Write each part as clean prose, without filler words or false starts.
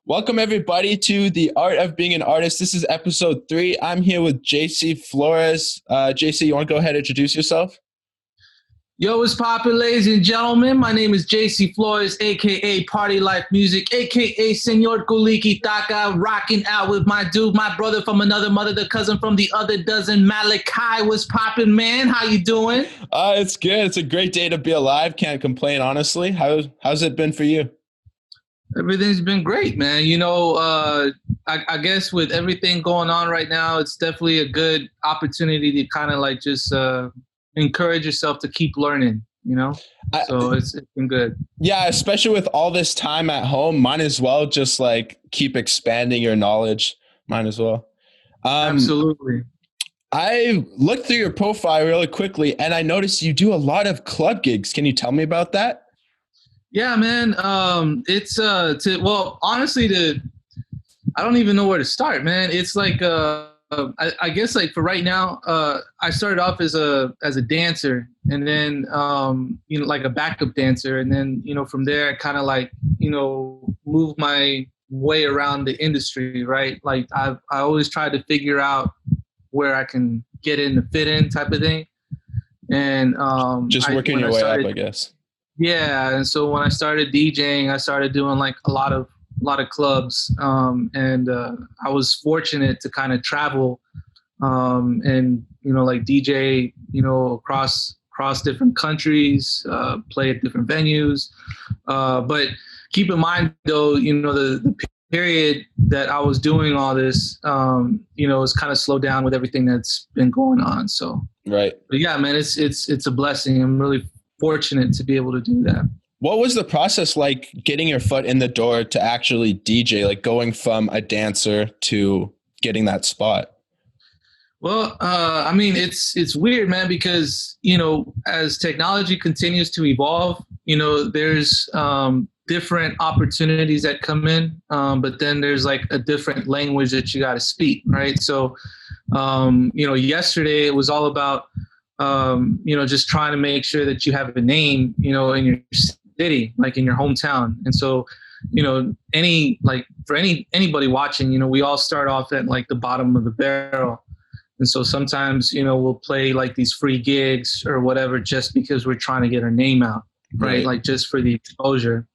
Welcome everybody to The Art of Being an Artist. This is episode 3. I'm here with JC Flores. JC, you want to go ahead and introduce yourself? Yo, what's poppin', ladies and gentlemen? My name is JC Flores, a.k.a. Party Life Music, a.k.a. Senor Kuliki Taka, rocking out with my dude, my brother from another mother, the cousin from the other dozen, Malachi. What's poppin', man? How you doing? It's good. It's a great day to be alive. Can't complain, honestly. How's it been for you? Everything's been great, man. I guess with everything going on right now, it's definitely a good opportunity to kind of like just encourage yourself to keep learning, so it's been good. Yeah, especially with all this time at home, might as well just like keep expanding your knowledge. Might as well. Absolutely. I looked through your profile really quickly and I noticed you do a lot of club gigs. Can you tell me about that? Yeah, man. It's honestly, I don't even know where to start, man. It's like I guess like for right now, I started off as a dancer, and then like a backup dancer, and then from there I kind of like moved my way around the industry, right? Like I always tried to figure out where I can get in to fit in, type of thing, and just working your way up, I guess. Yeah, and so when I started DJing, I started doing like a lot of clubs, and I was fortunate to kind of travel, and like DJ, across different countries, play at different venues. But keep in mind, though, the period that I was doing all this, was kind of slowed down with everything that's been going on. So right, but yeah, man, it's a blessing. I'm really fortunate to be able to do that. What was the process like getting your foot in the door to actually DJ, like going from a dancer to getting that spot? Well, I mean, it's weird, man, because, as technology continues to evolve, there's different opportunities that come in, but then there's like a different language that you got to speak, right? So, yesterday it was all about just trying to make sure that you have a name, in your city, like in your hometown. And so, anybody watching, we all start off at like the bottom of the barrel. And so sometimes, we'll play like these free gigs or whatever, just because we're trying to get our name out, right? Like just for the exposure.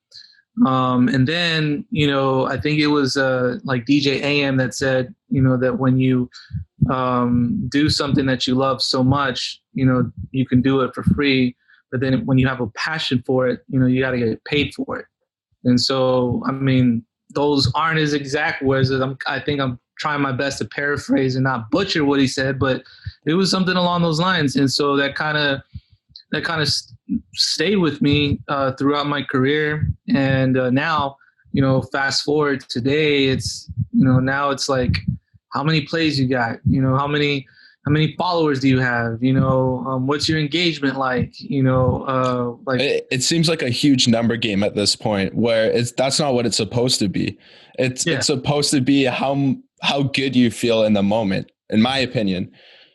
And then, I think it was like DJ AM that said, that when you do something that you love so much, you can do it for free. But then when you have a passion for it, you got to get paid for it. And so, I mean, those aren't his exact words. I think I'm trying my best to paraphrase and not butcher what he said, but it was something along those lines. And so that kind of stayed with me throughout my career. And now, fast forward today, it's, now it's like, how many plays you got? How many followers do you have? What's your engagement like? Like it seems like a huge number game at this point, where that's not what it's supposed to be. It's supposed to be how good you feel in the moment, in my opinion.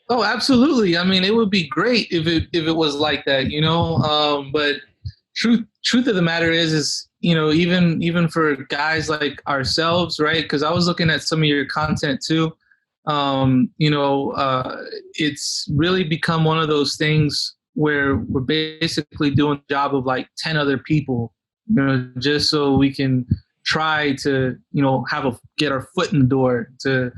Oh, absolutely. I mean, it would be great if it was like that, but truth of the matter is, even for guys like ourselves, right? Because I was looking at some of your content too. It's really become one of those things where we're basically doing the job of like 10 other people, just so we can try to, get our foot in the door to,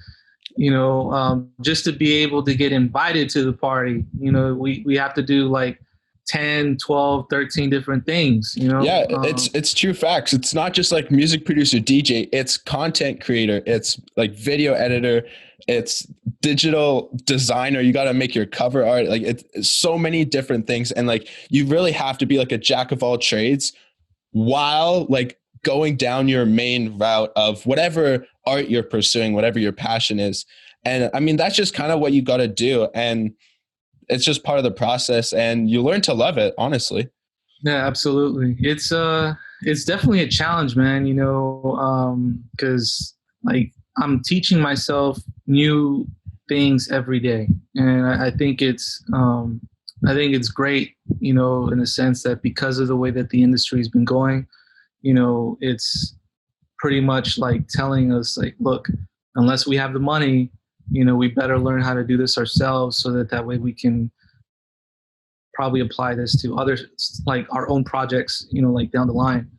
just to be able to get invited to the party. We have to do like 10, 12, 13 different things, Yeah, it's true facts. It's not just like music producer, DJ, it's content creator, it's like video editor, it's digital designer. You got to make your cover art. Like it's so many different things. And like, you really have to be like a jack of all trades while like going down your main route of whatever art you're pursuing, whatever your passion is. And I mean, that's just kind of what you got to do. And it's just part of the process, and you learn to love it, honestly. Yeah, absolutely. It's definitely a challenge, man, because like I'm teaching myself new things every day. And I think it's great, in a sense that because of the way that the industry has been going, it's pretty much like telling us like, look, unless we have the money, you know, we better learn how to do this ourselves so that way we can probably apply this to other, like our own projects, you know, like down the line.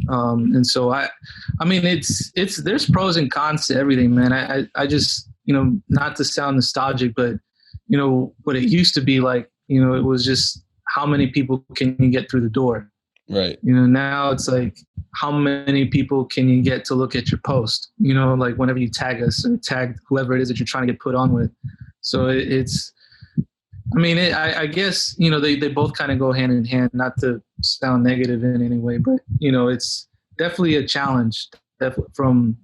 And so I mean, there's pros and cons to everything, man. I just, you know, not to sound nostalgic, but you know, what it used to be like, you know, it was just how many people can you get through the door? Right. You know, now it's like, how many people can you get to look at your post? You know, like whenever you tag us or tag whoever it is that you're trying to get put on with. So it's, I mean, I guess, you know, they both kind of go hand in hand, not to sound negative in any way, but, you know, it's definitely a challenge from,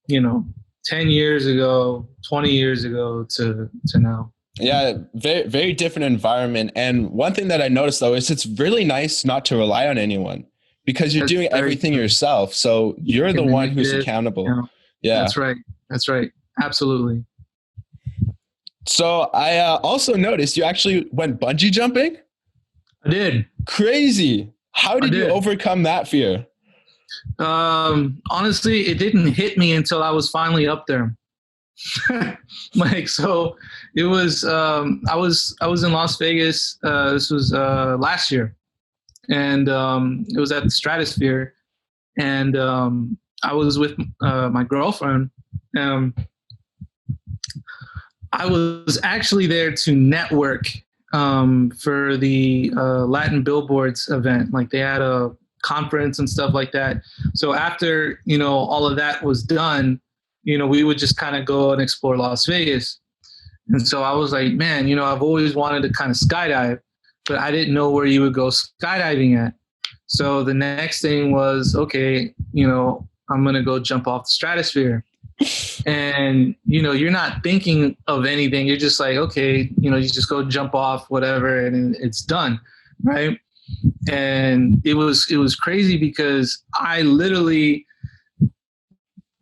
you know, 10 years ago, 20 years ago to now. Yeah, very, very different environment. And one thing that I noticed, though, is it's really nice not to rely on anyone because you're doing everything yourself. So you're the one who's accountable. You know, yeah, that's right. That's right. Absolutely. So I also noticed you actually went bungee jumping. I did. Crazy. How did you overcome that fear? Honestly, it didn't hit me until I was finally up there. Like, so it was, I was in Las Vegas. This was, last year, and, it was at the Stratosphere, and, I was with, my girlfriend. I was actually there to network, for the, Latin Billboards event. Like they had a conference and stuff like that. So after, you know, all of that was done, you know, we would just kind of go and explore Las Vegas. And so I was like, man, you know, I've always wanted to kind of skydive, but I didn't know where you would go skydiving at. So the next thing was, okay, you know, I'm going to go jump off the Stratosphere. And, you know, you're not thinking of anything. You're just like, okay, you know, you just go jump off, whatever, and it's done. Right. And it was crazy because I literally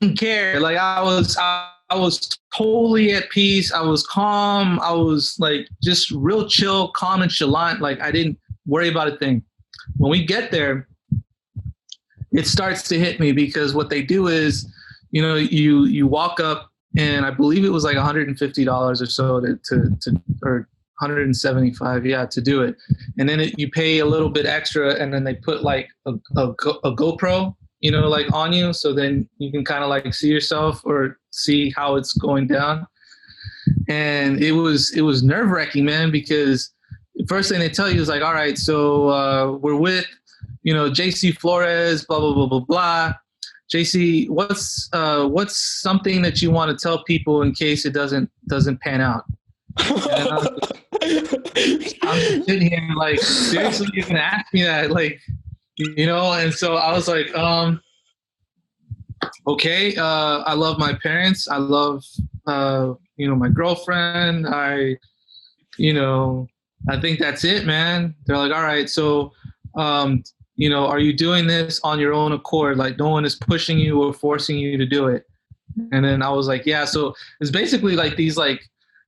didn't care. Like I was totally at peace. I was calm. I was like just real chill, calm and chalant. Like I didn't worry about a thing. When we get there, it starts to hit me because what they do is, you know, you walk up, and I believe it was like $150 or so to or 175, yeah, to do it. And then you pay a little bit extra, and then they put like a GoPro, you know, like on you, so then you can kind of like see yourself or see how it's going down. And it was nerve-wracking, man, because the first thing they tell you is like, all right, so we're with, you know, JC Flores, blah blah blah blah blah. JC, what's something that you want to tell people in case it doesn't pan out? I'm sitting here like, seriously, you're gonna ask me that, like, you know? And so I was like, okay, I love my parents. I love, you know, my girlfriend. You know, I think that's it, man. They're like, all right, so, you know, are you doing this on your own accord? Like no one is pushing you or forcing you to do it. And then I was like, yeah. So it's basically like these, like,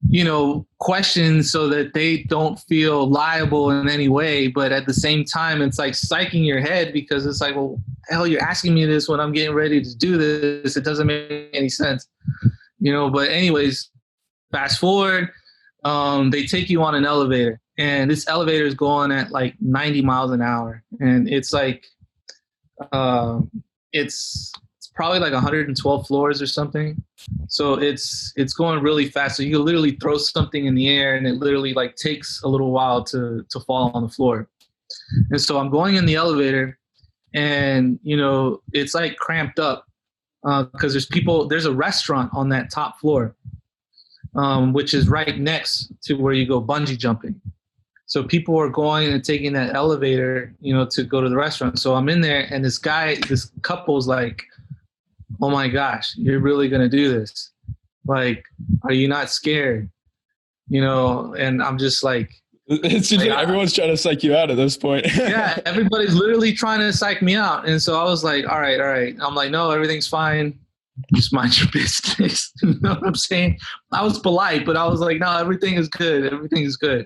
you know, questions so that they don't feel liable in any way. But at the same time, it's like psyching your head because it's like, well, hell, you're asking me this when I'm getting ready to do this. It doesn't make any sense, you know. But anyways, fast forward, they take you on an elevator. And this elevator is going at like 90 miles an hour. And it's like, it's probably like 112 floors or something. So it's going really fast. So you can literally throw something in the air and it literally like takes a little while to fall on the floor. And so I'm going in the elevator and, you know, it's like cramped up because there's a restaurant on that top floor, which is right next to where you go bungee jumping. So people are going and taking that elevator, you know, to go to the restaurant. So I'm in there and this couple's like, oh my gosh, you're really going to do this? Like, are you not scared? You know, and I'm just like. It's just like everyone's trying to psych you out at this point. Yeah, everybody's literally trying to psych me out. And so I was like, all right. I'm like, no, everything's fine. Just mind your business. You know what I'm saying? I was polite, but I was like, no, everything is good. Everything is good.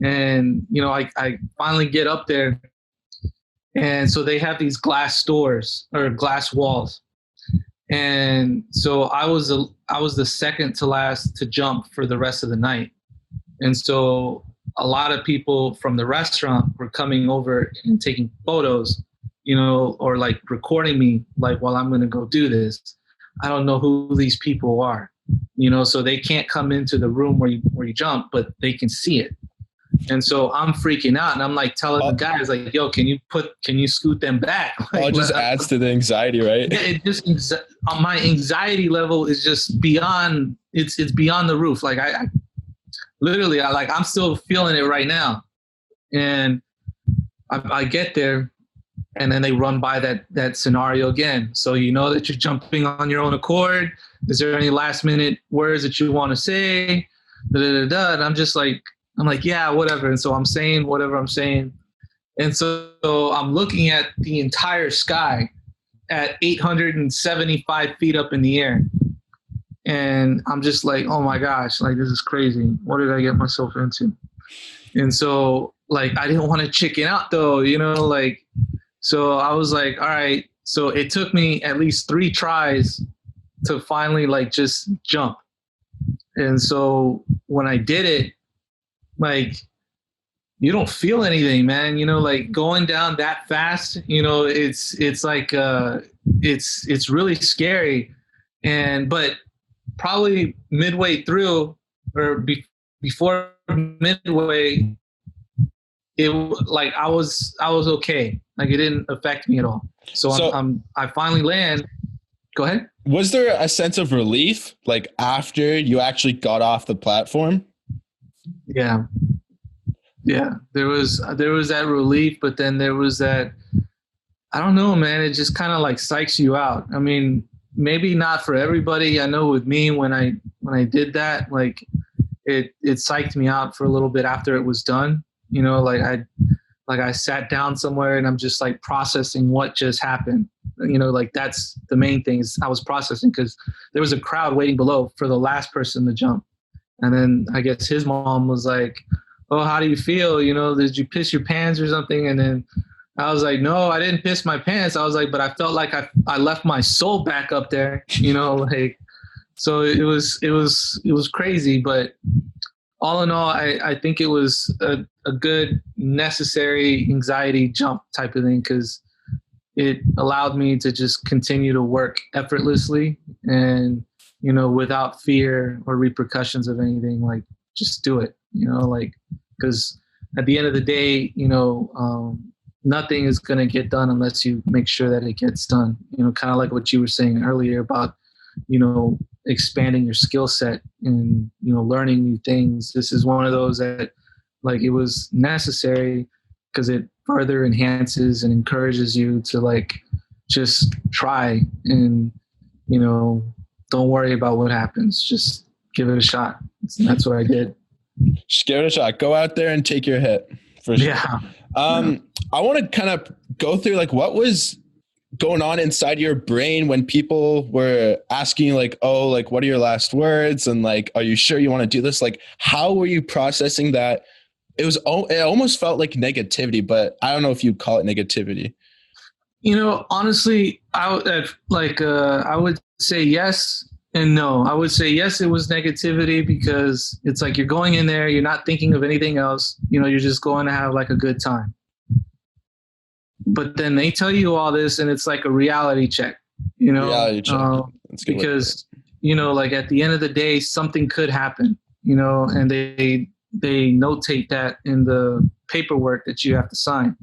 And, you know, I finally get up there. And so they have these glass doors or glass walls. And so I was the second to last to jump for the rest of the night. And so a lot of people from the restaurant were coming over and taking photos, or like recording me, like, while I'm going to go do this. I don't know who these people are, so they can't come into the room where you jump, but they can see it. And so I'm freaking out, and I'm like telling the guys, like, yo, can you scoot them back? Like, it just adds to the anxiety, right? It just, my anxiety level is just beyond, it's beyond the roof. Like I literally, I'm still feeling it right now. And I get there, and then they run by that scenario again. So you know that you're jumping on your own accord. Is there any last minute words that you want to say? And I'm just like, yeah, whatever. And so I'm saying whatever I'm saying. And so I'm looking at the entire sky at 875 feet up in the air. And I'm just like, oh my gosh, like, this is crazy. What did I get myself into? And so, like, I didn't want to chicken out though, so I was like, all right. So it took me at least 3 tries to finally, like, just jump. And so when I did it, like, you don't feel anything, man. Like, going down that fast, it's like, it's really scary. But probably midway through, or before midway, it, like, I was okay. Like, it didn't affect me at all. So I finally land. Go ahead. Was there a sense of relief, like, after you actually got off the platform? Yeah. There was that relief, but then there was that, I don't know, man. It just kind of like psychs you out. I mean, maybe not for everybody. I know with me, when I did that, like, it psyched me out for a little bit after it was done. Like I sat down somewhere, and I'm just like processing what just happened. Like, that's the main thing, is I was processing, because there was a crowd waiting below for the last person to jump. And then I guess his mom was like, oh, how do you feel? Did you piss your pants or something? And then I was like, no, I didn't piss my pants. I was like, but I felt like I left my soul back up there, like, so it was crazy. But all in all, I think it was a good, necessary anxiety jump type of thing, because it allowed me to just continue to work effortlessly and, without fear or repercussions of anything. Like, just do it, like, because at the end of the day, nothing is going to get done unless you make sure that it gets done. Kind of like what you were saying earlier about, expanding your skill set and, learning new things. This is one of those that, like, it was necessary, because it further enhances and encourages you to, like, just try and, don't worry about what happens. Just give it a shot. That's what I did. Just give it a shot. Go out there and take your hit. For sure. Yeah. I want to kind of go through, like, what was going on inside your brain when people were asking you, like, oh, like, what are your last words? And, like, are you sure you want to do this? Like, how were you processing that? It almost felt like negativity, but I don't know if you'd call it negativity. Honestly, I would say yes and no. I would say yes, it was negativity, because it's like you're going in there, you're not thinking of anything else. You're just going to have, like, a good time. But then they tell you all this, and it's like a reality check, Reality check. Because, like, at the end of the day, something could happen, and they notate that in the paperwork that you have to sign.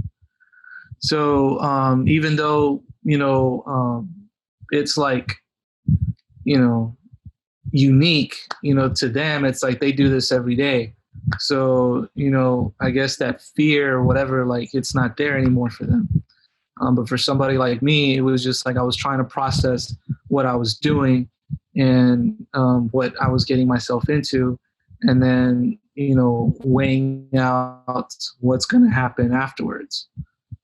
So even though, it's like, unique, to them, it's like they do this every day. So, I guess that fear or whatever, like, it's not there anymore for them. But for somebody like me, it was just like I was trying to process what I was doing and what I was getting myself into, and then, weighing out what's going to happen afterwards.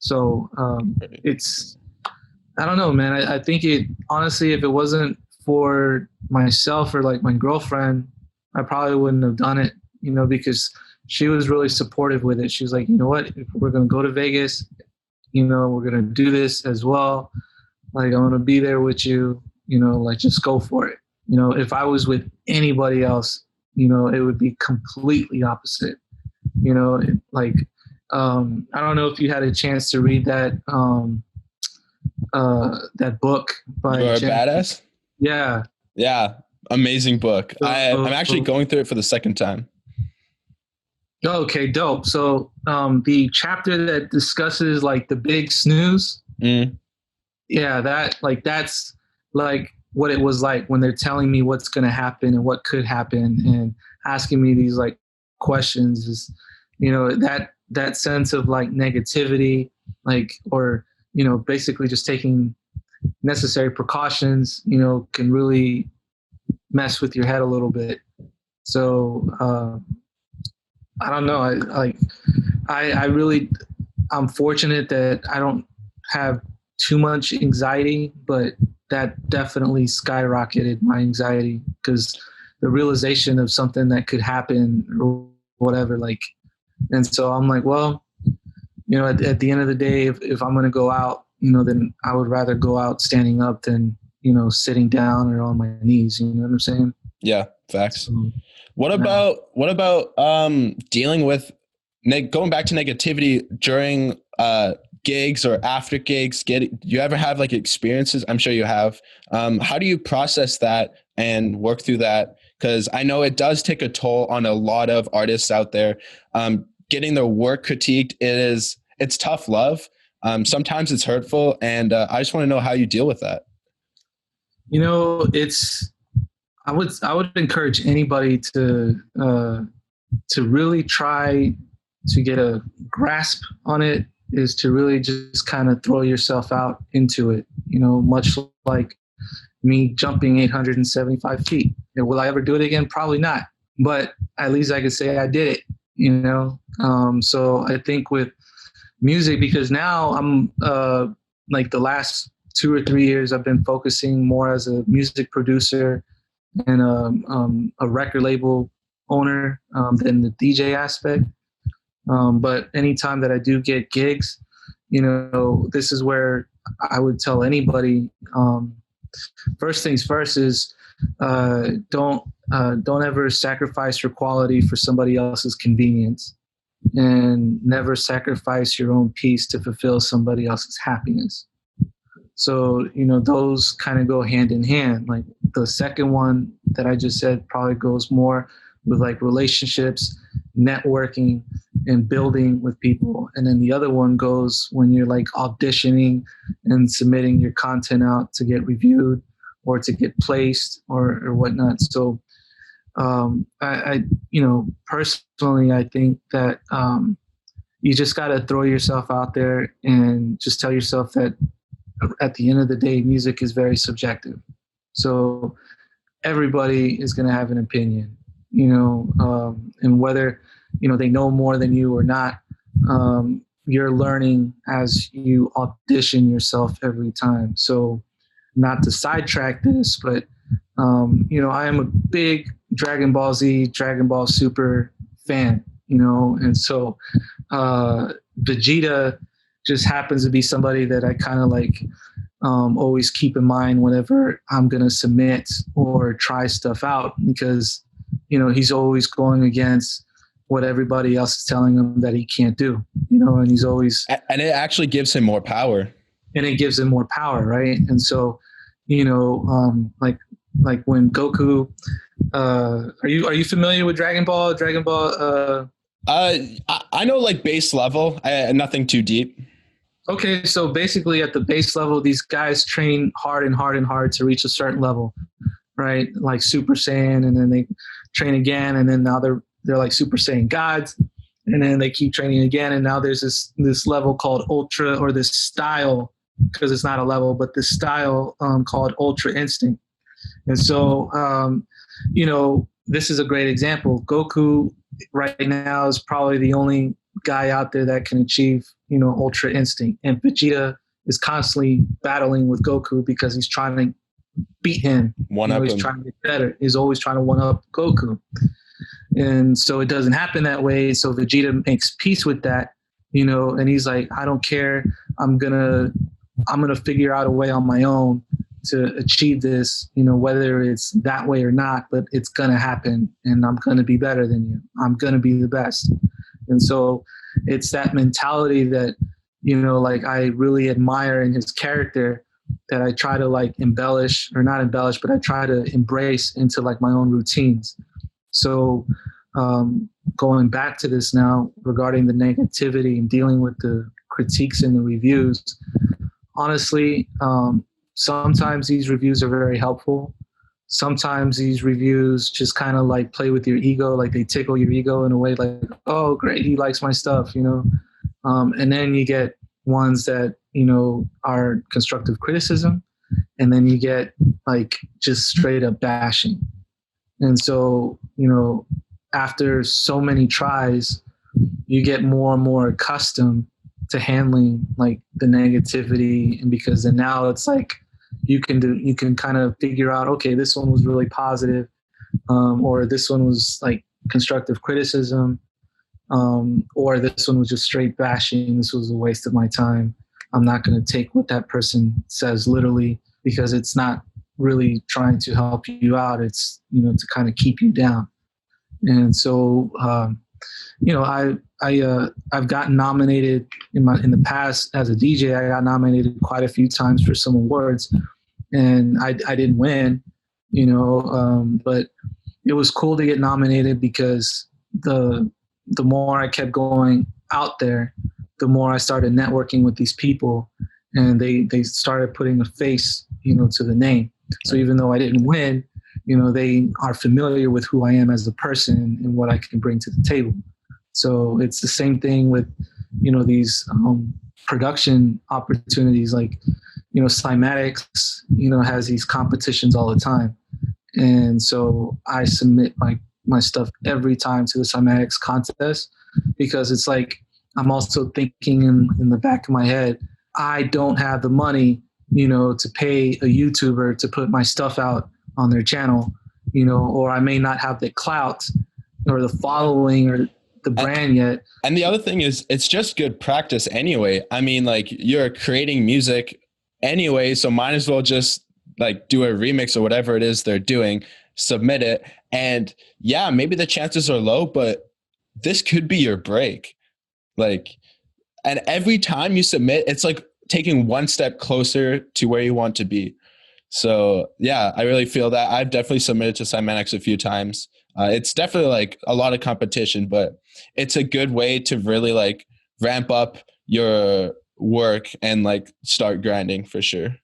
So I don't know, man. I think honestly, if it wasn't for myself or, like, my girlfriend, I probably wouldn't have done it, because she was really supportive with it. She was like, you know what, if we're going to go to Vegas, we're going to do this as well. Like, I'm going to be there with you. like just go for it. If I was with anybody else, it would be completely opposite. Like, I don't know if you had a chance to read that book by You're a Badass. Yeah. Yeah. Amazing book. I'm actually So, going through it for the second time. okay, dope. So the chapter that discusses like the big snooze, yeah, that's like what it was like when they're telling me what's going to happen and what could happen and asking me these like questions is, that sense of like negativity, like, or, basically just taking necessary precautions, can really mess with your head a little bit. So, I don't know. I'm fortunate that I don't have too much anxiety, but that definitely skyrocketed my anxiety because the realization of something that could happen or whatever, like, and so I'm like, well, at the end of the day, if I'm going to go out, then I would rather go out standing up than, sitting down or on my knees. You know what I'm saying? Yeah. Facts. So, What about dealing with going back to negativity during gigs or after gigs? Do you ever have like experiences? I'm sure you have. How do you process that and work through that? Because I know it does take a toll on a lot of artists out there. Getting their work critiqued, it's tough love. Sometimes it's hurtful, and I just want to know how you deal with that. I would encourage anybody to really try to get a grasp on it, is to really just kind of throw yourself out into it, much like me jumping 875 feet. Will I ever do it again? Probably not, but at least I could say I did it, so I think with music, because now I'm like the last 2 or 3 years, I've been focusing more as a music producer and a record label owner than the DJ aspect. But anytime that I do get gigs, this is where I would tell anybody, first things first is don't ever sacrifice your quality for somebody else's convenience, and never sacrifice your own peace to fulfill somebody else's happiness. So, those kind of go hand in hand. Like the second one that I just said probably goes more with like relationships, networking, and building with people. And then the other one goes when you're like auditioning and submitting your content out to get reviewed or to get placed or whatnot. So I personally, I think that you just got to throw yourself out there and just tell yourself that at the end of the day, music is very subjective. So everybody is going to have an opinion, and whether, they know more than you or not, you're learning as you audition yourself every time. So not to sidetrack this, but, I am a big Dragon Ball Z, Dragon Ball Super fan, and so Vegeta just happens to be somebody that I kind of like always keep in mind whenever I'm going to submit or try stuff out, because, he's always going against what everybody else is telling him that he can't do, and he's always... And it actually gives him more power. And it gives him more power, right? And so, like when Goku... are you familiar with Dragon Ball? I know like base level, nothing too deep. Okay, so basically at the base level, these guys train hard and hard and hard to reach a certain level, right? Like Super Saiyan, and then they train again, and then now they're like Super Saiyan gods, and then they keep training again, and now there's this level called Ultra, or this style, because it's not a level, but this style called Ultra Instinct. And so, this is a great example. Goku right now is probably the only guy out there that can achieve, Ultra Instinct. And Vegeta is constantly battling with Goku because he's trying to beat him. He's trying to get better. He's always trying to one-up Goku. And so it doesn't happen that way. So Vegeta makes peace with that, and he's like, I don't care. I'm gonna figure out a way on my own to achieve this, whether it's that way or not, but it's going to happen, and I'm going to be better than you. I'm going to be the best. And so it's that mentality that, like I really admire in his character, that I try to like embellish, or not embellish, but I try to embrace into like my own routines. So going back to this now regarding the negativity and dealing with the critiques and the reviews, honestly, sometimes these reviews are very helpful. Sometimes these reviews just kind of like play with your ego, like they tickle your ego in a way like, oh, great, he likes my stuff, and then you get ones that, are constructive criticism, and then you get like just straight up bashing. And so, after so many tries, you get more and more accustomed to handling like the negativity. And because then now it's like, you can kind of figure out, okay, this one was really positive, or this one was like constructive criticism, or this one was just straight bashing. This was a waste of my time. I'm not going to take what that person says literally, because it's not really trying to help you out. It's, to kind of keep you down. And so, I've gotten nominated in the past as a DJ. I got nominated quite a few times for some awards, and I didn't win, but it was cool to get nominated, because the more I kept going out there, the more I started networking with these people, and they started putting a face, to the name. So even though I didn't win, they are familiar with who I am as a person and what I can bring to the table. So it's the same thing with, these production opportunities, like, Cymatics, has these competitions all the time. And so I submit my stuff every time to the Cymatics contest, because it's like, I'm also thinking in the back of my head, I don't have the money, to pay a YouTuber to put my stuff out on their channel, or I may not have the clout or the following or the brand yet. And the other thing is, it's just good practice anyway. I mean, like, you're creating music anyway, so might as well just like do a remix or whatever it is they're doing, submit it. And yeah, maybe the chances are low, but this could be your break. Like, and every time you submit, it's like taking one step closer to where you want to be. So yeah, I really feel that. I've definitely submitted to Cymatics a few times. It's definitely like a lot of competition, but it's a good way to really like ramp up your work and like start grinding for sure.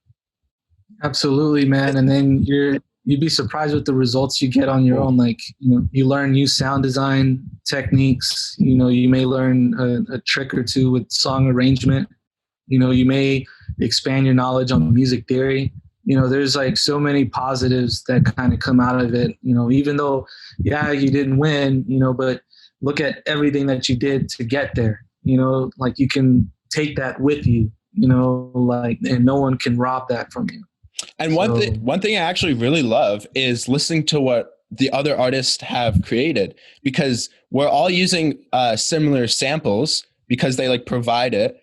Absolutely, man. And then you'd be surprised with the results you get on your own. Like, you learn new sound design techniques. You may learn a trick or two with song arrangement. You may expand your knowledge on music theory. There's like so many positives that kind of come out of it, even though, yeah, you didn't win, but look at everything that you did to get there, like you can take that with you, like, and no one can rob that from you. And one thing I actually really love is listening to what the other artists have created, because we're all using similar samples because they like provide it.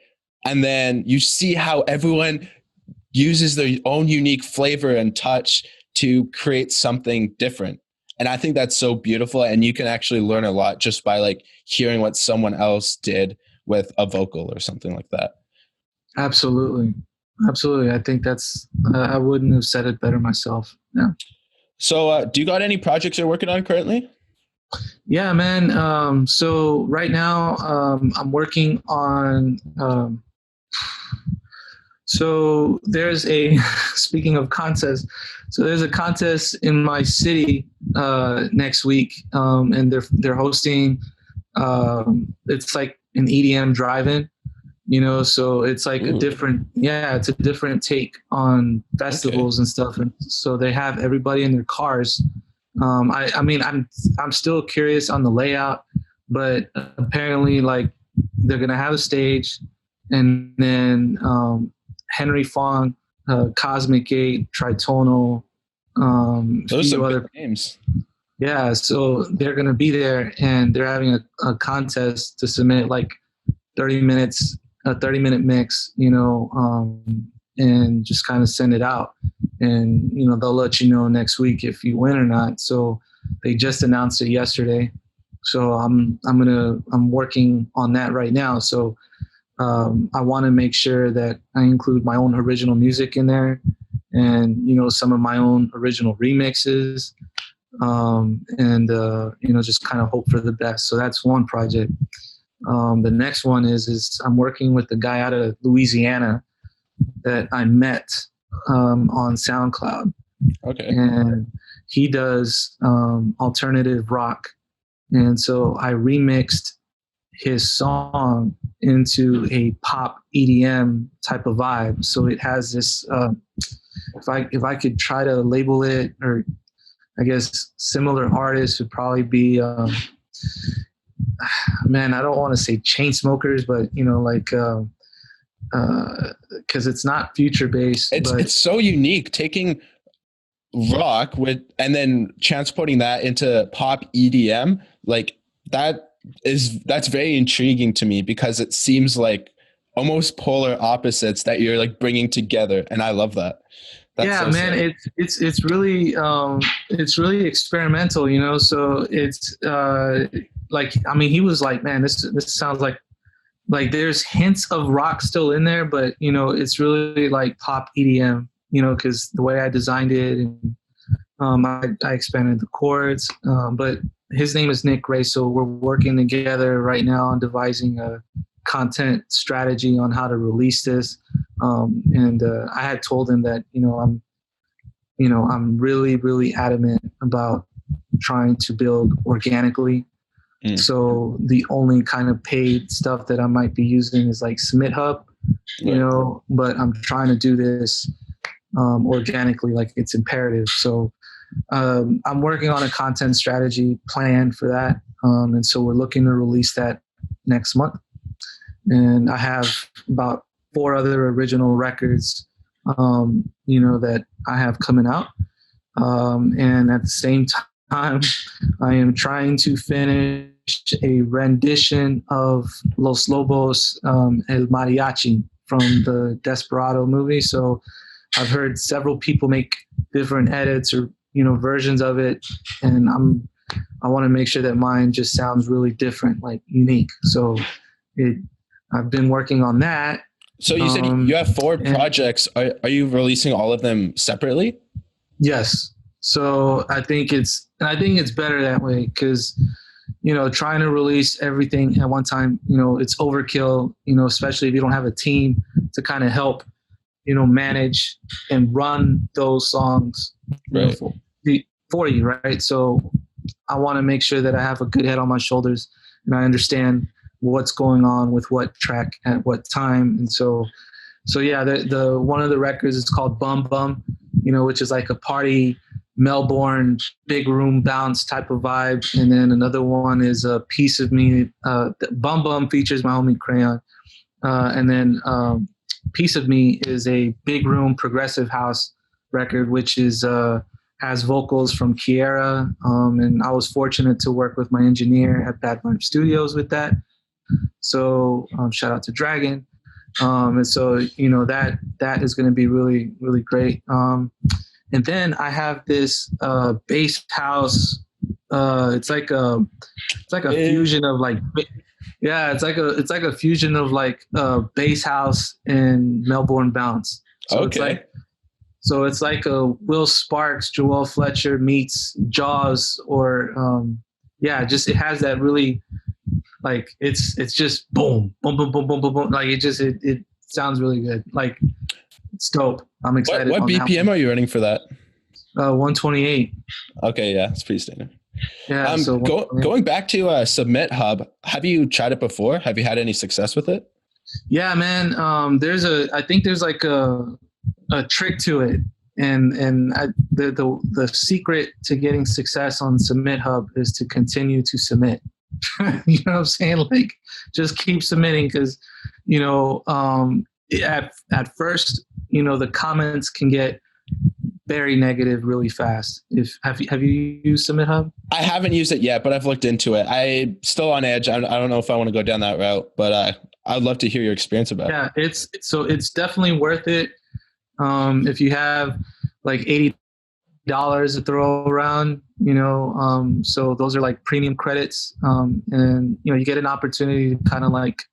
And then you see how everyone uses their own unique flavor and touch to create something different. And I think that's so beautiful. And you can actually learn a lot just by like hearing what someone else did with a vocal or something like that. Absolutely. Absolutely. I think that's, I wouldn't have said it better myself. Yeah. So do you got any projects you're working on currently? Yeah, man. So right now I'm working on, so there's speaking of contests, so there's a contest in my city next week, and they're hosting, it's like an EDM drive-in, so it's like a different take on festivals and stuff. And so they have everybody in their cars. I mean, I'm still curious on the layout, but apparently like they're going to have a stage, and then Henry Fong, Cosmic 8, Tritonal, those are other big names. Yeah, so they're going to be there, and they're having a contest to submit like 30 minutes, a 30-minute mix, and just kind of send it out. And, you know, they'll let you know next week if you win or not. So they just announced it yesterday. So I'm working on that right now. So I want to make sure that I include my own original music in there, and, you know, some of my own original remixes, and you know, just kind of hope for the best. So that's one project. The next one is I'm working with the guy out of Louisiana that I met on SoundCloud. Okay. And he does alternative rock. And so I remixed his song into a pop EDM type of vibe. So it has this, if I could try to label it, or I guess similar artists would probably be, man, I don't want to say Chainsmokers, but, you know, like, because it's not future based. It's so unique, taking rock and then transporting that into pop EDM. Like that's very intriguing to me, because it seems like almost polar opposites that you're like bringing together, and I love that. That's so man, it's really experimental, you know. So it's like, I mean, he was like, man, this sounds like there's hints of rock still in there, but, you know, it's really like pop EDM, you know, because the way I designed it, and I expanded the chords. But his name is Nick Gray, so we're working together right now on devising a content strategy on how to release this. And I had told him that, you know, I'm really, really adamant about trying to build organically. So the only kind of paid stuff that I might be using is like SubmitHub, you know, but I'm trying to do this organically, like it's imperative. So I'm working on a content strategy plan for that. And so we're looking to release that next month. And I have about 4 other original records, you know, that I have coming out. And at the same time, I am trying to finish a rendition of Los Lobos, El Mariachi from the Desperado movie. So I've heard several people make different edits or, you know, versions of it, and I want to make sure that mine just sounds really different, like unique. So I've been working on that. So you said you have 4 projects. Are you releasing all of them separately? Yes. So I think it's better that way, because, you know, trying to release everything at one time, you know, it's overkill, you know, especially if you don't have a team to kind of help, you know, manage and run those songs, right, for you, right? So I want to make sure that I have a good head on my shoulders, and I understand what's going on with what track at what time. And so yeah, the one of the records is called Bum Bum, you know, which is like a party Melbourne big room bounce type of vibe. And then another one is a Piece of Me. Bum Bum features my homie Crayon. And then Piece of Me is a big room progressive house record, which is has vocals from Kiera. And I was fortunate to work with my engineer at Bad Vibe Studios with that. So shout out to Dragon. And so, you know, that is going to be really, really great. And then I have this bass house. It's like a fusion of like, yeah, it's like a fusion of like bass house and Melbourne bounce. So okay. It's like a Will Sparks, Joel Fletcher meets Jaws, or just it has that really, like it's just boom, boom, boom, boom, boom, boom, boom. Like it sounds really good. Like it's dope. I'm excited. What BPM are you running for that? 128. Okay, yeah, it's pretty standard. Yeah. So going back to SubmitHub, have you tried it before? Have you had any success with it? Yeah, man. I think there's like a trick to it, and the secret to getting success on SubmitHub is to continue to submit. You know what I'm saying? Like, just keep submitting, because, you know, at first, you know, the comments can get very negative really fast. Have you used SubmitHub? I haven't used it yet, but I've looked into it. I'm still on edge. I don't know if I want to go down that route, but I'd love to hear your experience about it. Yeah, it's definitely worth it. If you have like $80 to throw around, so those are like premium credits, and you get an opportunity to kind of like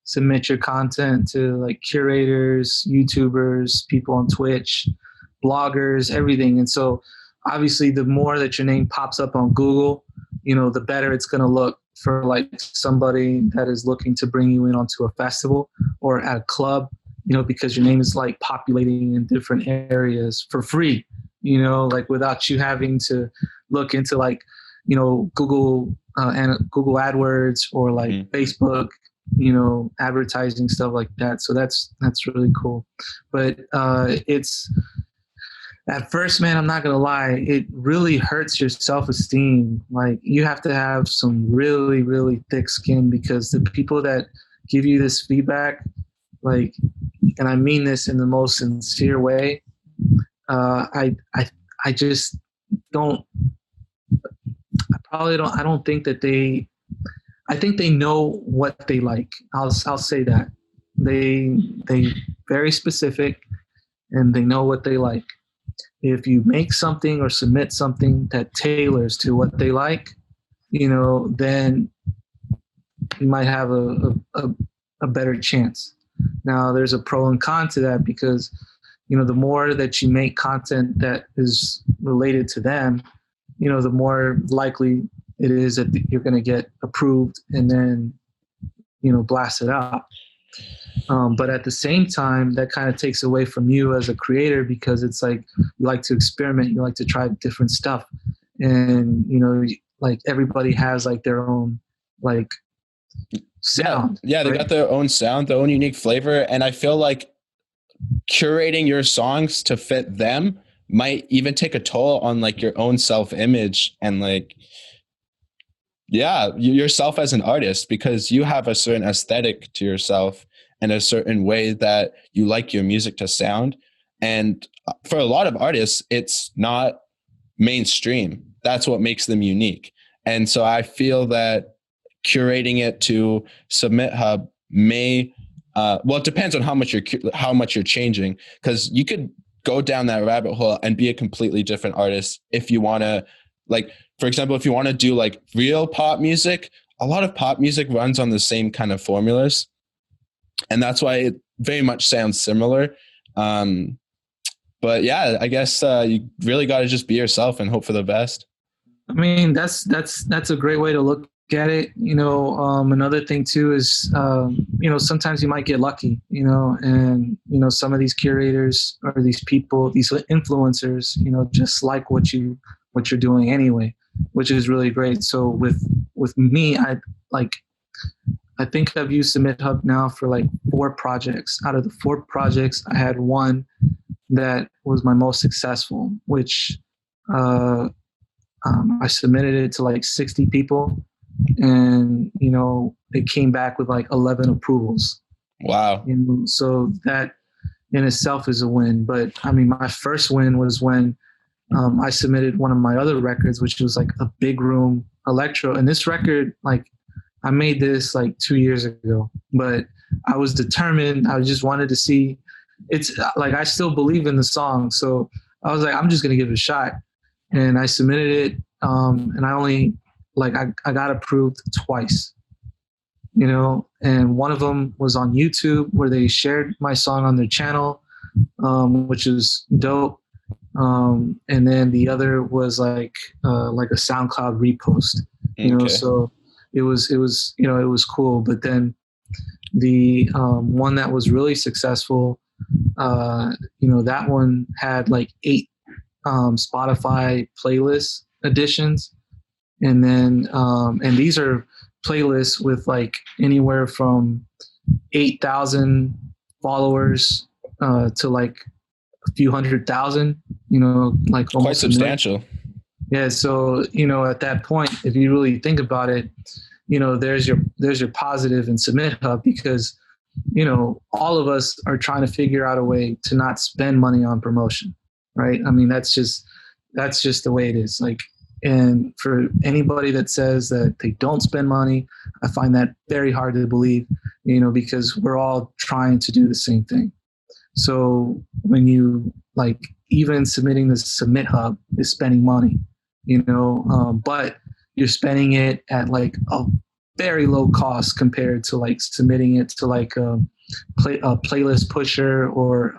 submit your content to like curators, YouTubers, people on Twitch, bloggers, everything. And so obviously the more that your name pops up on Google, the better it's going to look for like somebody that is looking to bring you in onto a festival or at a club, because your name is like populating in different areas for free, like without you having to look into like, Google and Google AdWords or like Facebook, advertising, stuff like that. So that's really cool. But it's, at first, man, I'm not going to lie, it really hurts your self-esteem. Like you have to have some really, really thick skin, because the people that give you this feedback, like, and I mean this in the most sincere way, I just don't, I don't think that I think they know what they like. I'll say that. They very specific, and they know what they like. If you make something or submit something that tailors to what they like, then you might have a better chance. Now, there's a pro and con to that, because, the more that you make content that is related to them, the more likely it is that you're going to get approved and then, blast it out. But at the same time, that kind of takes away from you as a creator, because it's like you like to experiment, you like to try different stuff, and like everybody has like their own like sound. Yeah, they got their own sound, their own unique flavor, and I feel like curating your songs to fit them might even take a toll on like your own self-image and like yourself as an artist, because you have a certain aesthetic to yourself and a certain way that you like your music to sound. And for a lot of artists, it's not mainstream. That's what makes them unique. And so I feel that curating it to SubmitHub may, it depends on how much you're changing, because you could go down that rabbit hole and be a completely different artist if you want to, like, for example, if you want to do like real pop music, a lot of pop music runs on the same kind of formulas. And that's why it very much sounds similar. But yeah, I guess you really got to just be yourself and hope for the best. I mean, that's a great way to look at it. Another thing too is, sometimes you might get lucky, and, some of these curators or these people, these influencers, just like what you're doing anyway, which is really great. So with me, I think I've used SubmitHub now for like 4 projects. Out of the 4 projects, I had one that was my most successful, which I submitted it to like 60 people, and it came back with like 11 approvals. Wow! So that in itself is a win. But I mean, my first win was when I submitted one of my other records, which was like a big room electro, and this record, like, I made this like 2 years ago, but I was determined. I just wanted to see. It's like, I still believe in the song. So I was like, I'm just going to give it a shot. And I submitted it. And I only, like, I got approved twice, and one of them was on YouTube, where they shared my song on their channel, which is dope. And then the other was like a SoundCloud repost, so it was cool. But then the one that was really successful, that one had like 8 Spotify playlist additions, and then and these are playlists with like anywhere from 8,000 followers to like a few 100,000, like quite substantial. Yeah. So, at that point, if you really think about it, there's your positive in SubmitHub, because, all of us are trying to figure out a way to not spend money on promotion. Right. I mean, that's just the way it is. Like, and for anybody that says that they don't spend money, I find that very hard to believe, because we're all trying to do the same thing. So when you like, even submitting the SubmitHub is spending money, but you're spending it at like a very low cost compared to like submitting it to like a playlist pusher or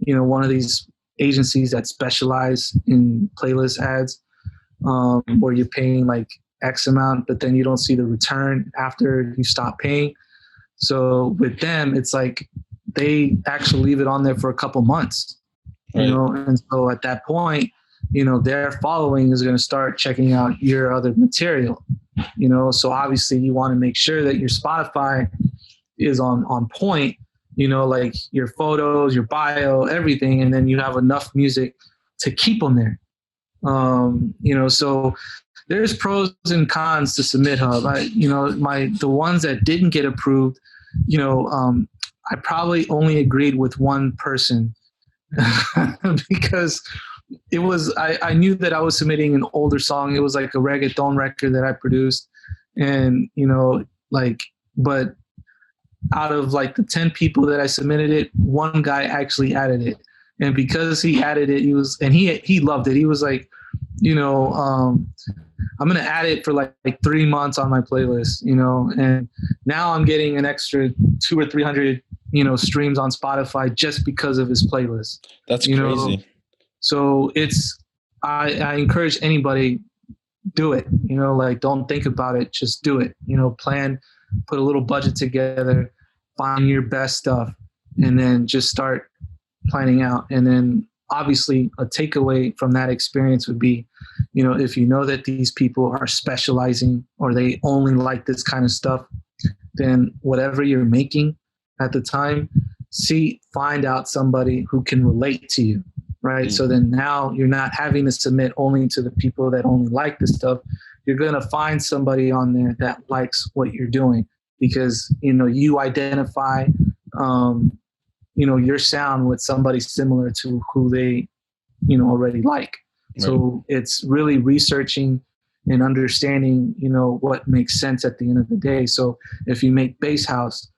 one of these agencies that specialize in playlist ads, where you're paying like X amount, but then you don't see the return after you stop paying. So with them, it's like they actually leave it on there for a couple months, right. And so at that point, their following is going to start checking out your other material, so obviously you want to make sure that your Spotify is on point, like your photos, your bio, everything. And then you have enough music to keep them there. So there's pros and cons to SubmitHub. The ones that didn't get approved, I probably only agreed with one person because it was, I knew that I was submitting an older song. It was like a reggaeton record that I produced. And, but out of like the 10 people that I submitted it, one guy actually added it. And because he added it, he loved it. He was like, I'm going to add it for like 3 months on my playlist, and now I'm getting an extra 200 or 300, streams on Spotify just because of his playlist. That's crazy. So I encourage anybody, do it, don't think about it, just do it, plan, put a little budget together, find your best stuff, and then just start planning out. And then obviously a takeaway from that experience would be, if you know that these people are specializing or they only like this kind of stuff, then whatever you're making at the time, find out somebody who can relate to you, right? Mm-hmm. So then now you're not having to submit only to the people that only like this stuff. You're going to find somebody on there that likes what you're doing because, you identify, your sound with somebody similar to who they, already like. Right. So it's really researching and understanding, what makes sense at the end of the day. So if you make bass house,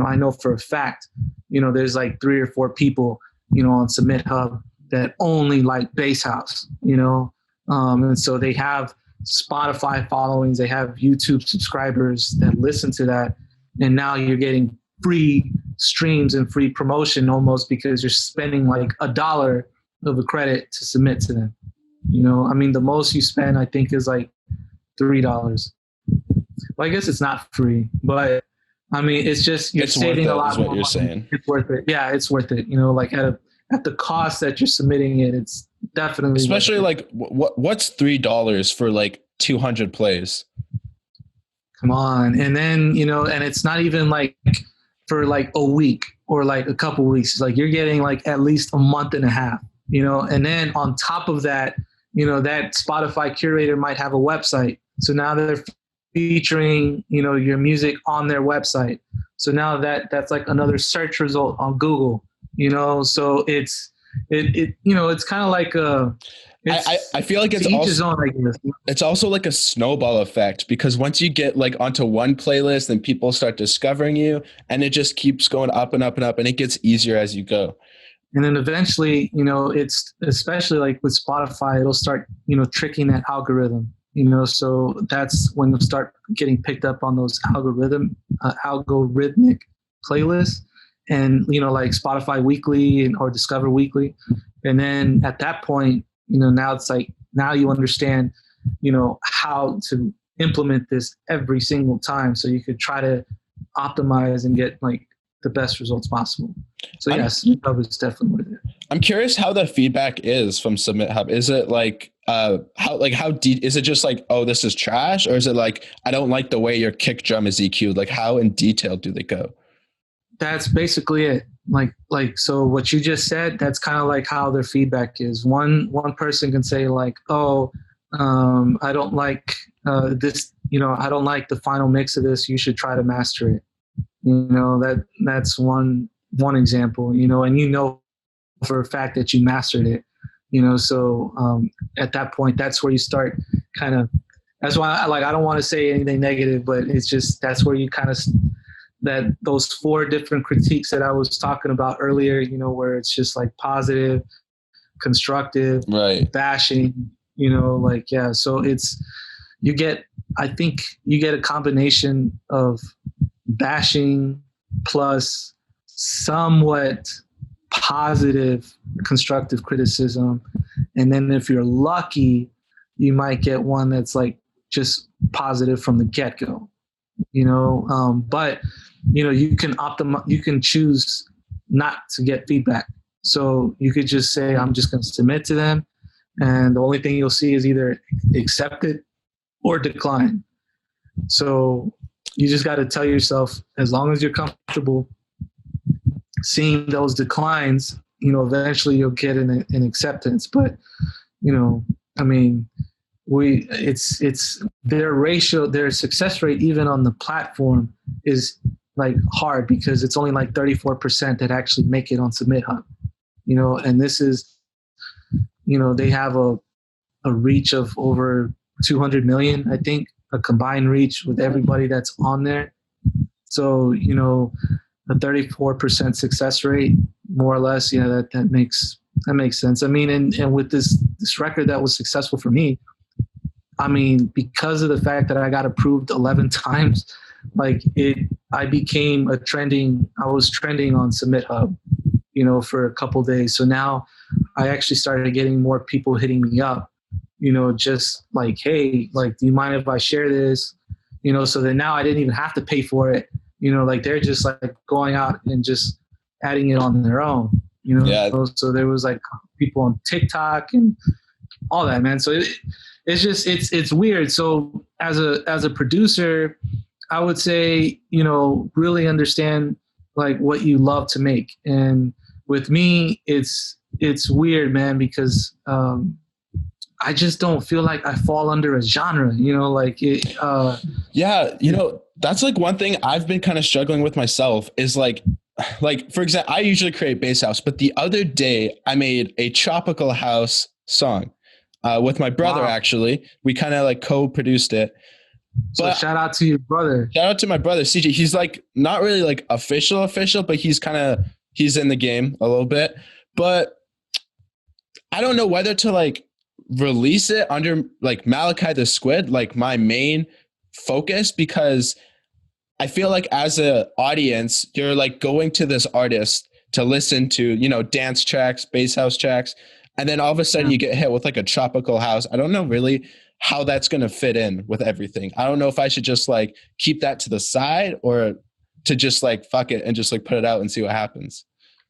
I know for a fact, there's like 3 or 4 people, on SubmitHub that only like bass house, and so they have Spotify followings, they have YouTube subscribers that listen to that. And now you're getting free streams and free promotion almost because you're spending like $1 of a credit to submit to them. The most you spend, I think, is like $3. Well, I guess it's not free, but it's just, you're saving a lot more money. Saying. It's worth it. Yeah, it's worth it. Like at the cost that you're submitting it, it's definitely especially like what's $3 for like 200 plays? Come on. And then, and it's not even like for like a week or like a couple weeks. It's like you're getting like at least a month and a half, and then on top of that, that Spotify curator might have a website. So now they're featuring, your music on their website. So now that's like another search result on Google, so it's kind of like I feel like it's also like a snowball effect because once you get like onto one playlist, then people start discovering you and it just keeps going up and up and up and it gets easier as you go. And then eventually, it's especially like with Spotify, it'll start, tricking that algorithm, so that's when you'll start getting picked up on those algorithmic playlists and, like Spotify Weekly or Discover Weekly. And then at that point, now it's like, now you understand, how to implement this every single time. So you could try to optimize and get like the best results possible. So yes, SubmitHub is definitely worth it. I'm curious how the feedback is from SubmitHub. Is it like, how deep, is it just like, oh, this is trash? Or is it like, I don't like the way your kick drum is EQ'd? Like how in detail do they go? That's basically it. So what you just said, that's kind of like how their feedback is. One person can say like, oh, I don't like this, I don't like the final mix of this. You should try to master it. That's one example, and for a fact that you mastered it, so at that point, that's where you start kind of, that's why I don't want to say anything negative, but it's just, that's where you kind of, that those 4 different critiques that I was talking about earlier, you know, where it's just like positive, constructive, Right. bashing, you know, like, yeah. So I think you get a combination of bashing plus somewhat positive, constructive criticism. And then if you're lucky, you might get one that's like just positive from the get-go, you know. But you know, you can choose not to get feedback. So you could just say, I'm just going to submit to them, and the only thing you'll see is either accepted or decline. So you just got to tell yourself, as long as you're comfortable seeing those declines, you know, eventually you'll get an acceptance. But, you know, I mean, it's their success rate, even on the platform, is like hard, because it's only like 34% that actually make it on SubmitHub, you know, and this is, you know, they have a reach of over 200 million, I think, a combined reach with everybody that's on there. So, you know, a 34% success rate, more or less, yeah, that makes sense. I mean, and with this record that was successful for me, I mean, because of the fact that I got approved 11 times, like I was trending on SubmitHub, you know, for a couple days. So now I actually started getting more people hitting me up, you know, just like, hey, like, do you mind if I share this? You know, so then now I didn't even have to pay for it. You know, like, they're just like going out and just adding it on their own, you know? Yeah. So there was like people on TikTok and all that, man. So it's just, it's weird. So as a producer, I would say, you know, really understand like what you love to make. And with me, it's weird, man, because, I just don't feel like I fall under a genre, you know, like it. Yeah, you know, that's like one thing I've been kind of struggling with myself is like for example, I usually create bass house, but the other day I made a tropical house song with my brother. Wow. Actually, we kind of like co-produced it. So shout out to your brother. Shout out to my brother, CJ. He's like not really like official, but he's in the game a little bit. But I don't know whether to like release it under like Malachi the Squid, like my main focus, because I feel like as a audience, you're like going to this artist to listen to, you know, dance tracks, bass house tracks, and then all of a sudden you get hit with like a tropical house. I don't know really how that's going to fit in with everything. I don't know if I should just like keep that to the side or to just like fuck it and just like put it out and see what happens.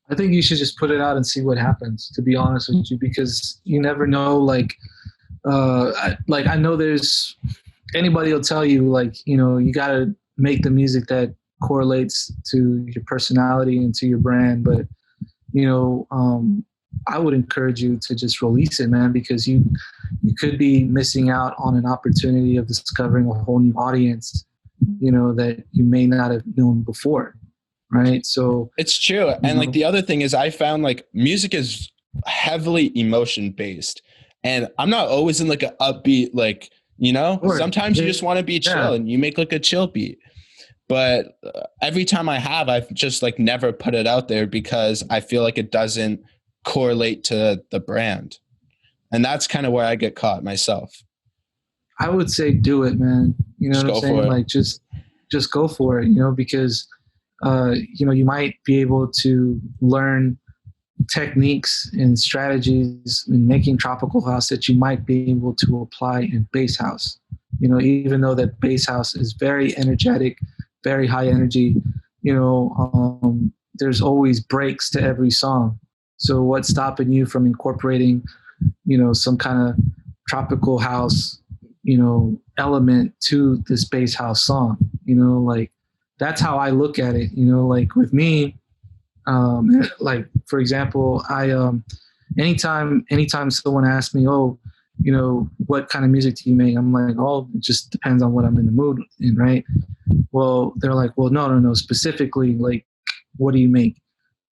I think you should just put it out and see what happens, to be honest with you, because you never know. Like, I know there's anybody will tell you, like, you know, you got to make the music that correlates to your personality and to your brand. But, you know, I would encourage you to just release it, man, because you could be missing out on an opportunity of discovering a whole new audience, you know, that you may not have known before. Right. So it's true. And like the other thing is I found like music is heavily emotion based, and I'm not always in like an upbeat, like, you know, sometimes you just want to be chill and you make like a chill beat. But every time I've just like never put it out there because I feel like it doesn't correlate to the brand. And that's kind of where I get caught myself. I would say do it, man. You know what I'm saying? Like just go for it, you know, because you know, you might be able to learn techniques and strategies in making tropical house that you might be able to apply in bass house. You know, even though that bass house is very energetic, very high energy, you know, there's always breaks to every song. So what's stopping you from incorporating, you know, some kind of tropical house, you know, element to this bass house song? You know, like, that's how I look at it. You know, like with me, like, for example, I, anytime someone asks me, oh, you know, what kind of music do you make? I'm like, oh, it just depends on what I'm in the mood in, right? Well, they're like, well, no, specifically, like, what do you make?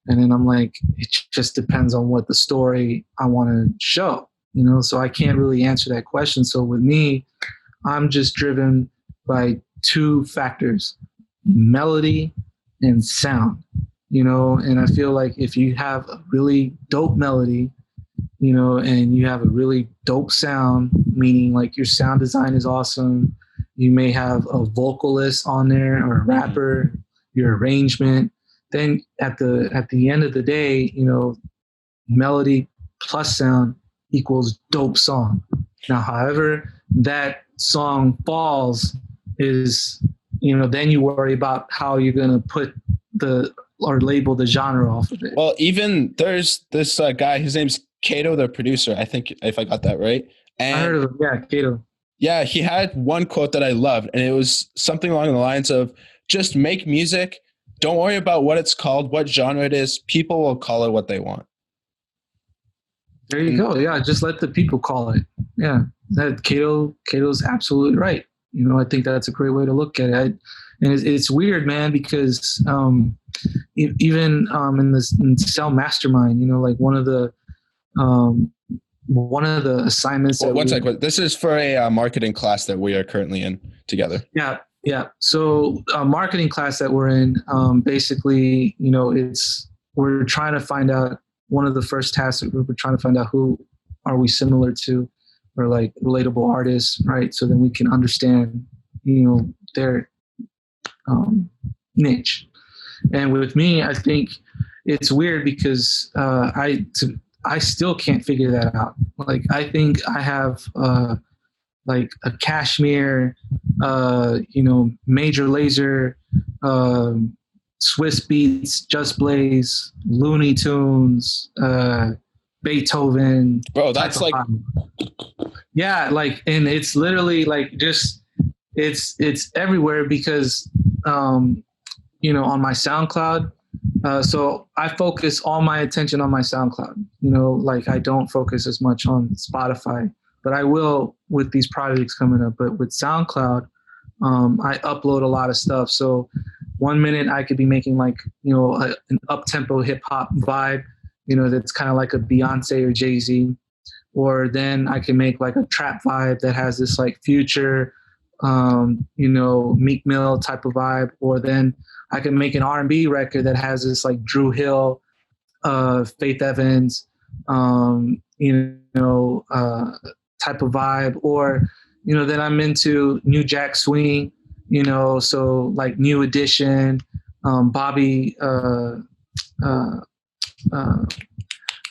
And then I'm like, it just depends on what the story I want to show, you know? So I can't really answer that question. So with me, I'm just driven by 2 factors: melody and sound, and I feel like if you have a really dope melody, and you have a really dope sound, meaning like your sound design is awesome, you may have a vocalist on there or a rapper, your arrangement, then at the end of the day, melody plus sound equals dope song. Now, however that song falls is, then you worry about how you're going to put or label the genre off of it. Well, even there's this guy, his name's Kato, the producer. I think if I got that right. And I heard of him. Yeah, Kato. Yeah, he had one quote that I loved, and it was something along the lines of, just make music. Don't worry about what it's called, what genre it is. People will call it what they want. There you go. Yeah, just let the people call it. Yeah, Kato's absolutely right. I think that's a great way to look at it. And it's weird, man, because even in Cell Mastermind, like one of the assignments. Well, one second. This is for a marketing class that we are currently in together. Yeah. So a marketing class that we're in, basically, we're trying to find out, one of the first tasks that we're trying to find out who are we similar to, or like relatable artists, right? So then we can understand, their niche. And with me, I think it's weird because I still can't figure that out. Like, I think I have like a Cashmere, Major Lazer, Swiss Beats, Just Blaze, Looney Tunes, Beethoven. Bro, that's like, yeah, like, and it's literally like just it's everywhere because on my SoundCloud. So I focus all my attention on my SoundCloud. Like I don't focus as much on Spotify, but I will with these projects coming up. But with SoundCloud, I upload a lot of stuff. So 1 minute I could be making like, an up-tempo hip hop vibe, that's kind of like a Beyonce or Jay-Z. Or then I can make like a trap vibe that has this like Future, Meek Mill type of vibe. Or then I can make an R&B record that has this like Drew Hill, Faith Evans, type of vibe. Or, then I'm into New Jack Swing, so like New Edition, Bobby, oh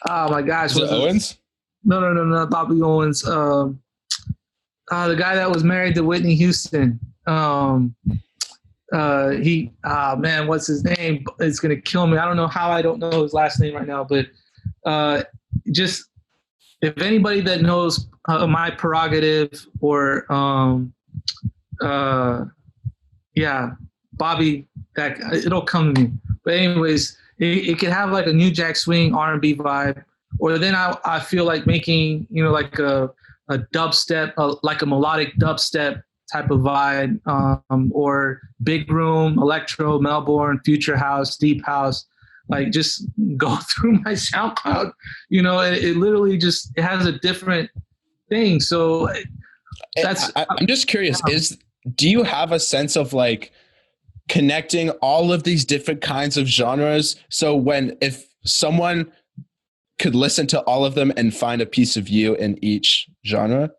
my gosh. Is it Owens? No, Bobby Owens. The guy that was married to Whitney Houston. Man, what's his name? It's going to kill me. I don't know how I don't know his last name right now, but just if anybody that knows My Prerogative or Bobby, that it'll come to me. But anyways, it could have like a New Jack Swing R&B vibe, or then I feel like making like a dubstep, like a melodic dubstep type of vibe, or big room, electro, Melbourne, future house, deep house. Like just go through my SoundCloud, it literally just, it has a different thing. So I'm just curious, do you have a sense of like connecting all of these different kinds of genres? So if someone could listen to all of them and find a piece of you in each genre.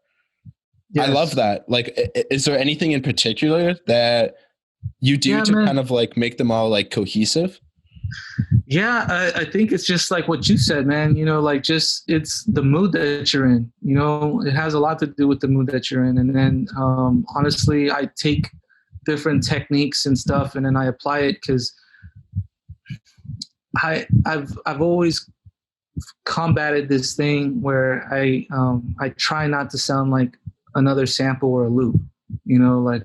Yes. I love that. Like, is there anything in particular that you do to kind of like make them all like cohesive? Yeah, I think it's just like what you said, man. Like just it's the mood that you're in. It has a lot to do with the mood that you're in. And then honestly, I take different techniques and stuff, and then I apply it because I've always combated this thing where I try not to sound like another sample or a loop. Like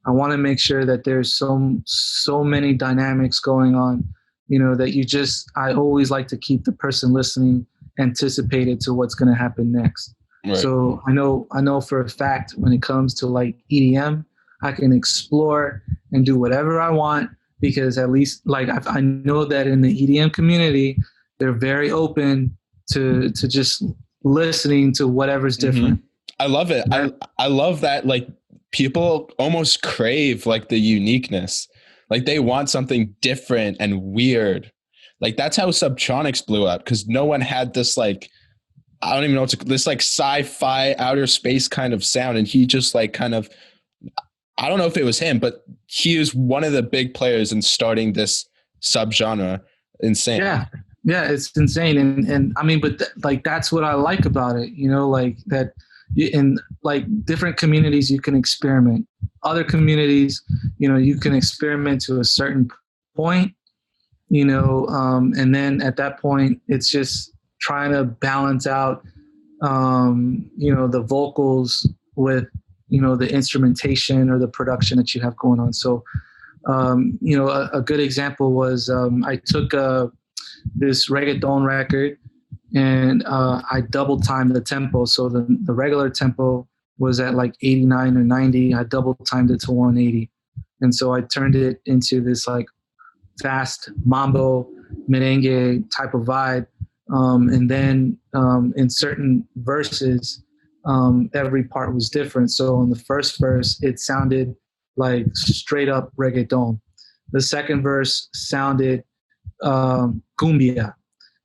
I want to make sure that there's so many dynamics going on, that I always like to keep the person listening anticipated to what's going to happen next. Right. So I know for a fact when it comes to like EDM, I can explore and do whatever I want, because at least like I know that in the EDM community, they're very open to just listening to whatever's different. Mm-hmm. I love it. I love that like people almost crave like the uniqueness. Like they want something different and weird. Like that's how Subtronics blew up, because no one had this like, I don't even know what's this like sci-fi outer space kind of sound. And he just like kind of, I don't know if it was him, but he was one of the big players in starting this subgenre. Insane. Yeah, it's insane. And I mean, but like, that's what I like about it, you know, like that in like different communities, you can experiment. Other communities, you know, you can experiment to a certain point, you know, and then at that point, it's just trying to balance out, you know, the vocals with, you know, the instrumentation or the production that you have going on. So, you know, a good example was I took this reggaeton record and I double timed the tempo. So the regular tempo was at like 89 or 90. I double timed it to 180. And so I turned it into this like fast mambo merengue type of vibe. And then in certain verses, every part was different. So on the first verse, it sounded like straight up reggaeton. The second verse sounded cumbia.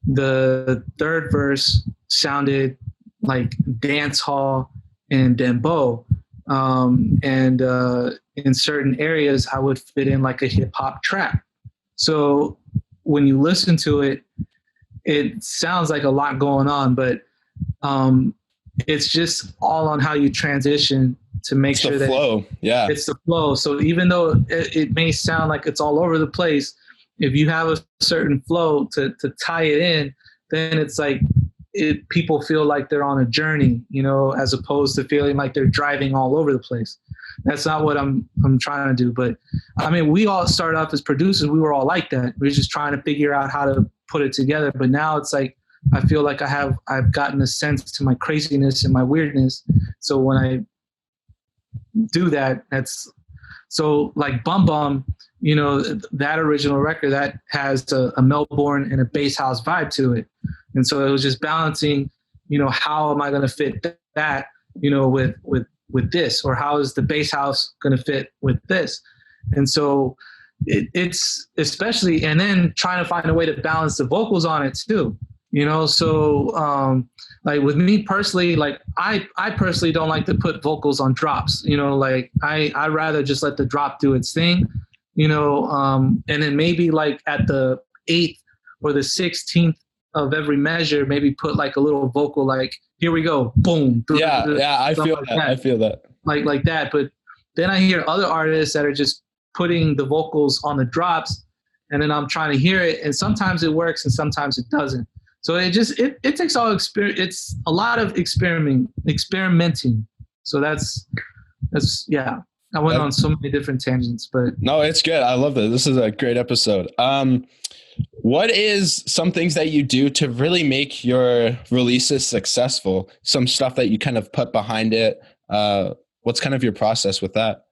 The third verse sounded like dance hall and dembow. And in certain areas, I would fit in like a hip hop track. So when you listen to it, it sounds like a lot going on, but it's just all on how you transition to make It's sure the that flow. Yeah. it's the flow. So even though it may sound like it's all over the place, if you have a certain flow to tie it in, then it's like people feel like they're on a journey, you know, as opposed to feeling like they're driving all over the place. That's not what I'm trying to do. But I mean, we all started off as producers. We were all like that. We were just trying to figure out how to put it together. But now it's like, I feel like I've gotten a sense to my craziness and my weirdness. So when I do that, that's so like Bum Bum, you know, that original record that has a Melbourne and a bass house vibe to it. And so it was just balancing, you know, how am I going to fit that, you know, with this, or how is the bass house going to fit with this? And so it's especially, and then trying to find a way to balance the vocals on it too, you know? So, like with me personally, like I personally don't like to put vocals on drops, you know, like I'd rather just let the drop do its thing, you know, and then maybe like at the 8th or the 16th of every measure, maybe put like a little vocal, like, here we go, boom. Yeah, I feel like that. I feel that. Like that. But then I hear other artists that are just putting the vocals on the drops, and then I'm trying to hear it, and sometimes it works and sometimes it doesn't. So it takes all experience. It's a lot of experimenting. So that's yeah. I went on so many different tangents, but no, it's good. I love this. This is a great episode. What is some things that you do to really make your releases successful? Some stuff that you kind of put behind it. What's kind of your process with that?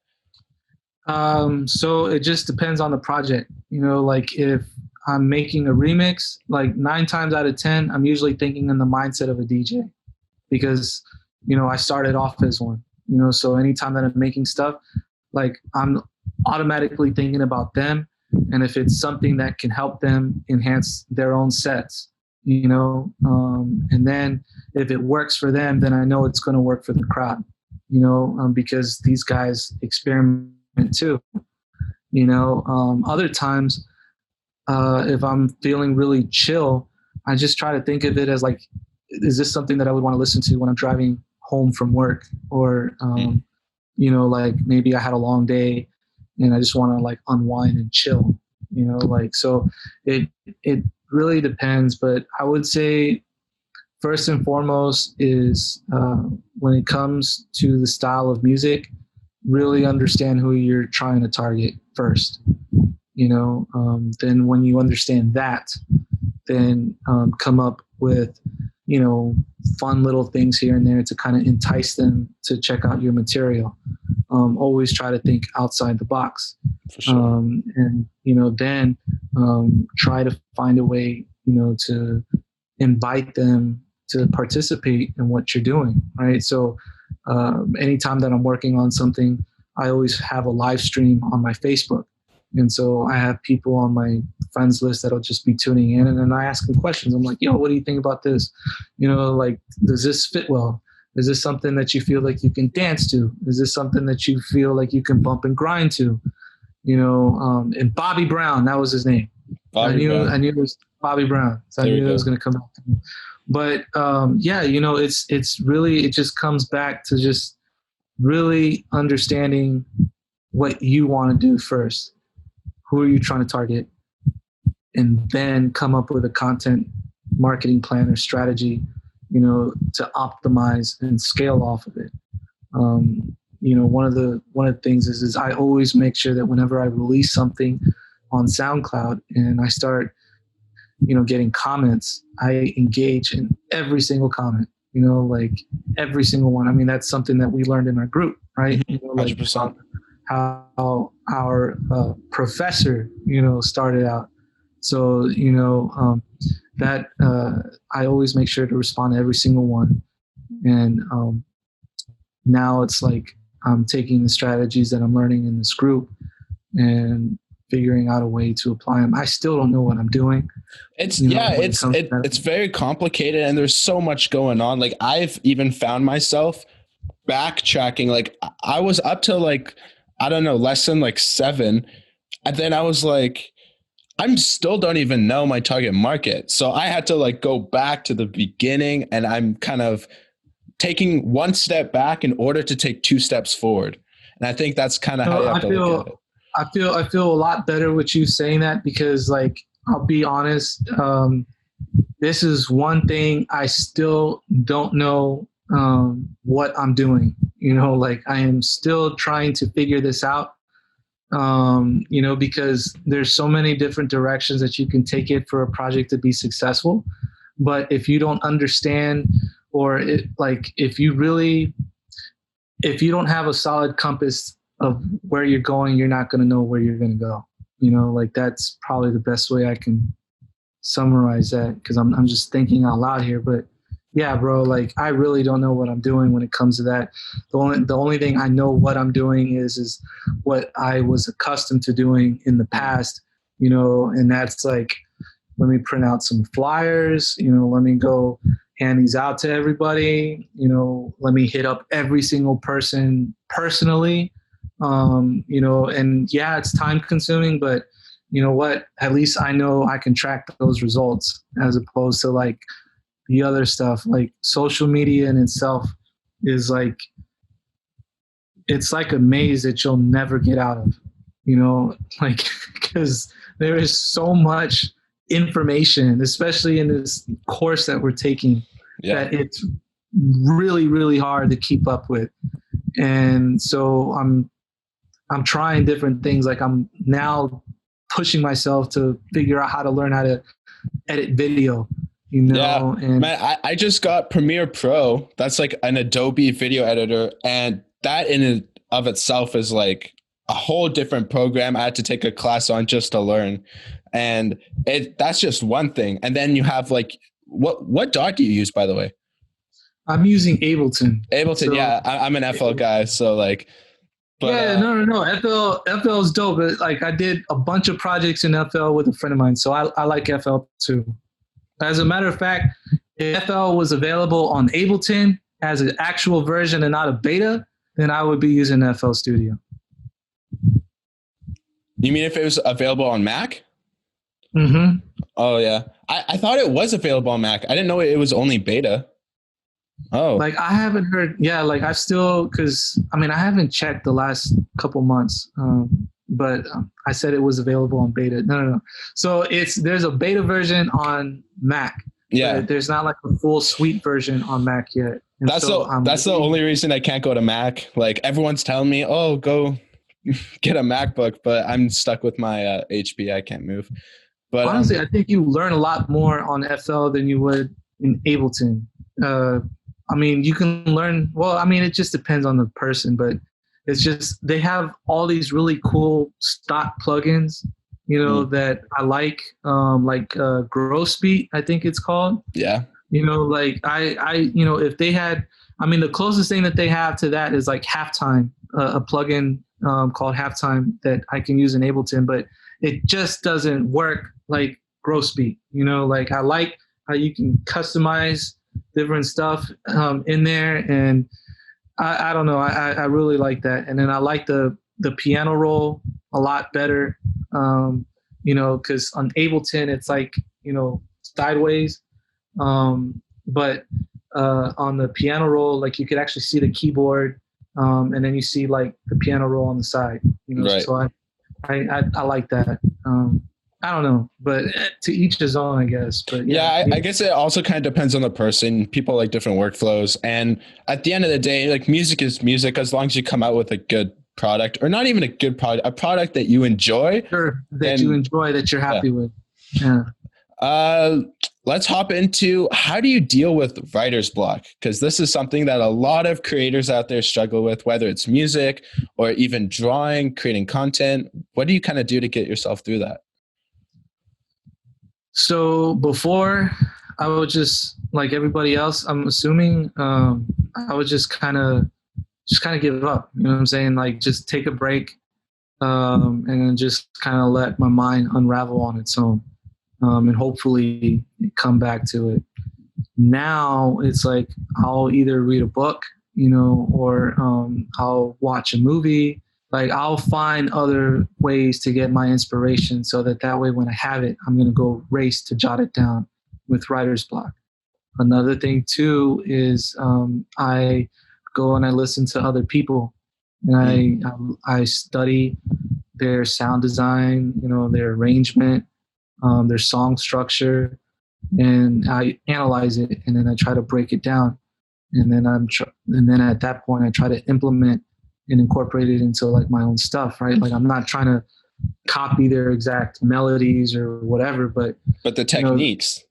So it just depends on the project. You know, like if I'm making a remix, like 9 times out of 10, I'm usually thinking in the mindset of a DJ, because, you know, I started off as one, you know, so anytime that I'm making stuff, like I'm automatically thinking about them. And if it's something that can help them enhance their own sets, you know, and then if it works for them, then I know it's going to work for the crowd, you know, because these guys experiment too, you know. Other times, if I'm feeling really chill, I just try to think of it as like, is this something that I would want to listen to when I'm driving home from work? Or, you know, like maybe I had a long day and I just want to like unwind and chill, you know, like, so it really depends. But I would say first and foremost is when it comes to the style of music, really understand who you're trying to target first, you know. Then when you understand that, then come up with, you know, fun little things here and there to kind of entice them to check out your material. Always try to think outside the box. For sure. And, you know, then try to find a way, you know, to invite them to participate in what you're doing, right? So anytime that I'm working on something, I always have a live stream on my Facebook. And so I have people on my friends list that'll just be tuning in, and then I ask them questions. I'm like, yo, what do you think about this? Like, does this fit well? Is this something that you feel like you can dance to? Is this something that you feel like you can bump and grind to? And Bobby Brown, that was his name. I knew it was Bobby Brown. So I knew it was going to come out. But it's really, it just comes back to just really understanding what you want to do first. Who are you trying to target? And then come up with a content marketing plan or strategy, to optimize and scale off of it. One of the things is I always make sure that whenever I release something on SoundCloud and I start, getting comments, I engage in every single comment, like every single one. I mean, that's something that we learned in our group, right? 100%. How our professor, started out. So, that I always make sure to respond to every single one. And now it's like I'm taking the strategies that I'm learning in this group and figuring out a way to apply them. I still don't know what I'm doing. It's very complicated, and there's so much going on. Like, I've even found myself backtracking. Like, I was up to lesson 7. And then I was like, I'm still don't even know my target market. So I had to go back to the beginning, and I'm kind of taking one step back in order to take 2 steps forward. And I think that's kind of how you have to look at it. I feel a lot better with you saying that, because I'll be honest, this is one thing I still don't know what I'm doing. I am still trying to figure this out. Because there's so many different directions that you can take it for a project to be successful. But if you don't understand, or if you don't have a solid compass of where you're going, you're not going to know where you're going to go. That's probably the best way I can summarize that, because I'm just thinking out loud here. But yeah, bro, I really don't know what I'm doing when it comes to that. The only thing I know what I'm doing is what I was accustomed to doing in the past, and that's let me print out some flyers, let me go hand these out to everybody, let me hit up every single person personally, and yeah, it's time consuming, but you know what, at least I know I can track those results, as opposed to the other stuff. Social media in itself is it's like a maze that you'll never get out of, because there is so much information, especially in this course that we're taking, that it's really, really hard to keep up with. And so I'm trying different things. I'm now pushing myself to figure out how to learn how to edit video. Man, I just got Premiere Pro. That's an Adobe video editor, and that in and of itself is a whole different program. I had to take a class on just to learn, and that's just one thing. And then you have what DAW do you use, by the way? I'm using Ableton. So, yeah, I'm an FL guy, so But, yeah, no. FL is dope. But I did a bunch of projects in FL with a friend of mine, so I like FL too. As a matter of fact, if FL was available on Ableton as an actual version and not a beta, then I would be using FL Studio. You mean if it was available on Mac? Mm-hmm. Oh, yeah. I thought it was available on Mac. I didn't know it was only beta. Oh. I haven't heard. Yeah, I still, because, I haven't checked the last couple months. But I said it was available on beta. No. So there's a beta version on Mac. Yeah. There's not a full suite version on Mac yet. And that's the only reason I can't go to Mac. Everyone's telling me, oh, go get a MacBook, but I'm stuck with my HP. I can't move. But honestly, I think you learn a lot more on FL than you would in Ableton. You can learn. Well, it just depends on the person, but it's just they have all these really cool stock plugins, that I like Gross Beat, I think it's called. Yeah. If they had, I mean, the closest thing that they have to that is like Halftime, a plugin called Halftime that I can use in Ableton, but it just doesn't work like Grossbeat. You know, like I like how you can customize different stuff in there, and I don't know, I really like that. And then I like the piano roll a lot better, you know, because on Ableton it's like, you know, sideways, but on the piano roll, like you could actually see the keyboard, and then you see like the piano roll on the side, you know. Right. So I like that. I don't know, but to each his own, I guess. But I guess it also kind of depends on the person. People like different workflows, and at the end of the day, like music is music. As long as you come out with a good product, or not even a good product, a product that you enjoy, that you're happy with. Yeah. Let's hop into, how do you deal with writer's block? Because this is something that a lot of creators out there struggle with, whether it's music or even drawing, creating content. What do you kind of do to get yourself through that? So before, I would just, like everybody else, I'm assuming, I would just kind of give up. You know what I'm saying? Like just take a break, and then just kind of let my mind unravel on its own, and hopefully come back to it. Now it's like I'll either read a book, you know, or I'll watch a movie. Like I'll find other ways to get my inspiration, so that way when I have it, I'm going to go race to jot it down with writer's block. Another thing too is I go and I listen to other people, and I study their sound design, you know, their arrangement, their song structure, and I analyze it, and then I try to break it down, and then at that point I try to implement and incorporate it into like my own stuff, right? Like I'm not trying to copy their exact melodies or whatever, but the techniques,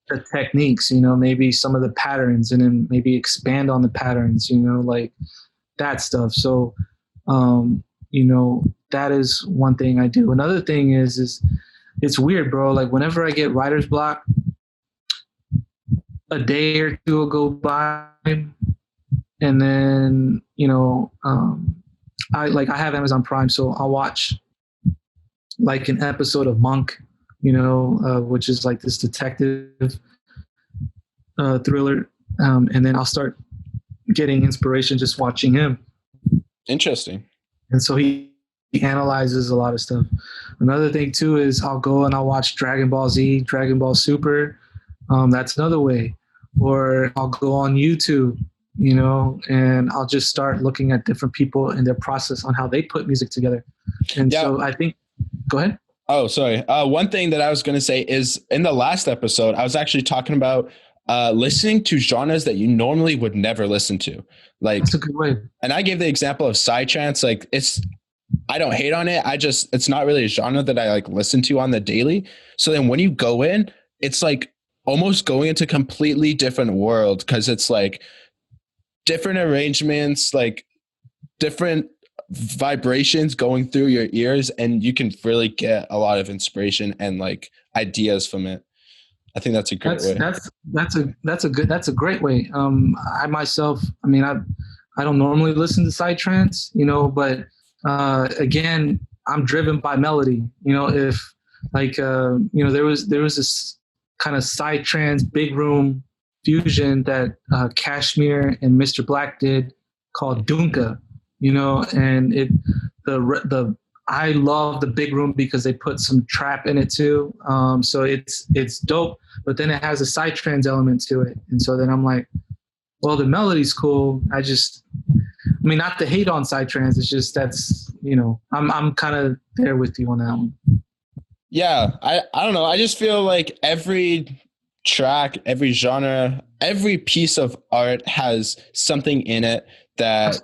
you know, maybe some of the patterns, and then maybe expand on the patterns, you know, like that stuff. So, you know, that is one thing I do. Another thing is it's weird, bro. Like whenever I get writer's block, a day or two will go by, and then, you know, I have Amazon Prime, so I'll watch like an episode of Monk, you know, which is like this detective thriller, and then I'll start getting inspiration just watching him. Interesting. And so he analyzes a lot of stuff. Another thing too is I'll go and I'll watch Dragon Ball Z, Dragon Ball Super. That's another way. Or I'll go on YouTube, you know, and I'll just start looking at different people and their process on how they put music together. And so I think, go ahead. Oh, sorry. One thing that I was going to say is, in the last episode, I was actually talking about listening to genres that you normally would never listen to. Like, that's a good way. And I gave the example of psytrance. Like I don't hate on it. It's not really a genre that I like listen to on the daily. So then when you go in, it's like almost going into a completely different world, because it's like different arrangements, like different vibrations going through your ears, and you can really get a lot of inspiration and like ideas from it. I think that's a great way. That's a great way. I myself, I mean, I don't normally listen to psytrance, you know, but again, I'm driven by melody. You know, if like you know, there was this kind of psytrance big room fusion that Kashmir and Mr. Black did called Dunka, you know, and I love the big room because they put some trap in it too. So it's dope, but then it has a psytrance element to it. And so then I'm like, well, the melody's cool. I mean, not to hate on psytrance. It's just, that's, you know, I'm kind of there with you on that one. Yeah. I don't know. I just feel like every track, every genre, every piece of art has something in it that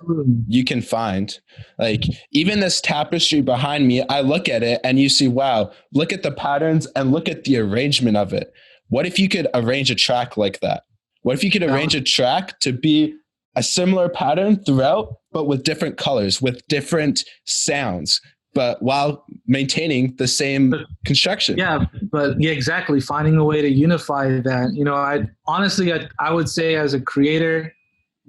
you can find. Like even this tapestry behind me, I look at it and you see, wow, look at the patterns and look at the arrangement of it. What if you could arrange a track like that? What if you could arrange a track to be a similar pattern throughout, but with different colors, with different sounds, but while maintaining the same construction? Yeah, but yeah, exactly. Finding a way to unify that. You know, I honestly would say as a creator,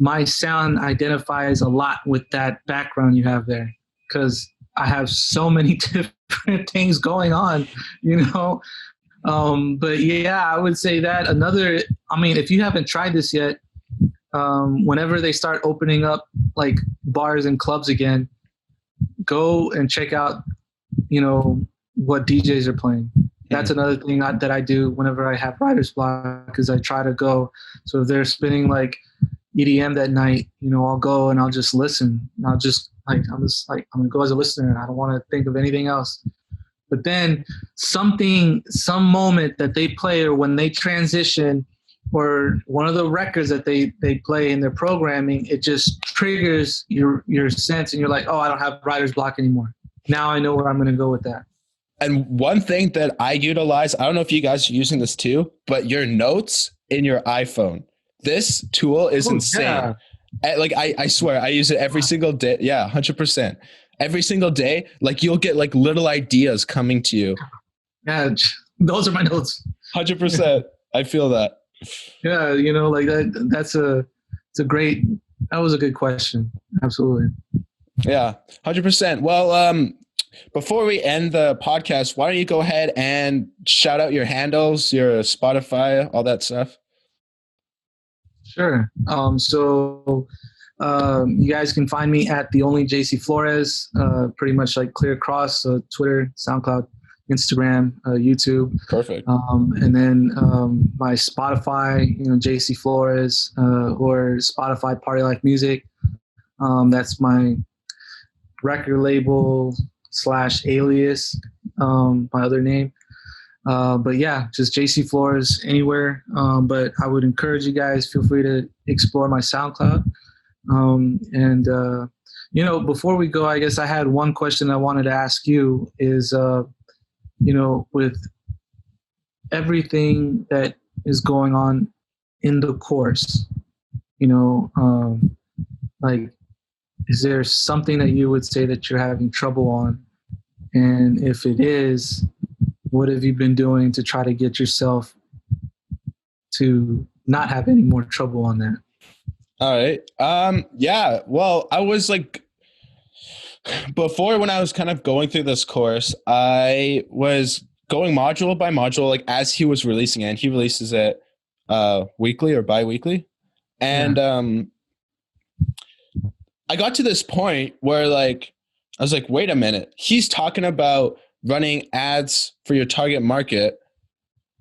my sound identifies a lot with that background you have there, because I have so many different things going on, you know. But yeah, I would say that if you haven't tried this yet, whenever they start opening up like bars and clubs again, go and check out, what DJs are playing. That's another thing that I do whenever I have writer's block, is I try to go. So if they're spinning like EDM that night, I'll go and I'll just listen. I'm gonna go as a listener. I don't want to think of anything else. But then some moment that they play, or when they transition, or one of the records that they play in their programming, it just triggers your sense, and you're like, oh, I don't have writer's block anymore. Now I know where I'm going to go with that. And one thing that I utilize, I don't know if you guys are using this too, but your notes in your iPhone. This tool is insane. Yeah. I swear, I use it every single day. Yeah, 100%. Every single day, like you'll get like little ideas coming to you. Yeah, those are my notes. 100%. I feel that. Yeah, like that was a good question. Absolutely. Yeah, 100%. Well, before we end the podcast, why don't you go ahead and shout out your handles, your Spotify, all that stuff? Sure. You guys can find me at the only JC Flores, pretty much like clear across, Twitter, SoundCloud, Instagram, YouTube. Perfect. And then my Spotify, JC Flores, or Spotify Party Life Music. That's my record label / alias, my other name. But yeah, just JC Flores anywhere. But I would encourage you guys, feel free to explore my SoundCloud. Before we go, I guess I had one question I wanted to ask you is, with everything that is going on in the course, is there something that you would say that you're having trouble on? And if it is, what have you been doing to try to get yourself to not have any more trouble on that? All right. Yeah. Well, I was like, before, when I was kind of going through this course, I was going module by module, like as he was releasing it, and he releases it weekly or bi-weekly. And I got to this point where I was like, wait a minute, he's talking about running ads for your target market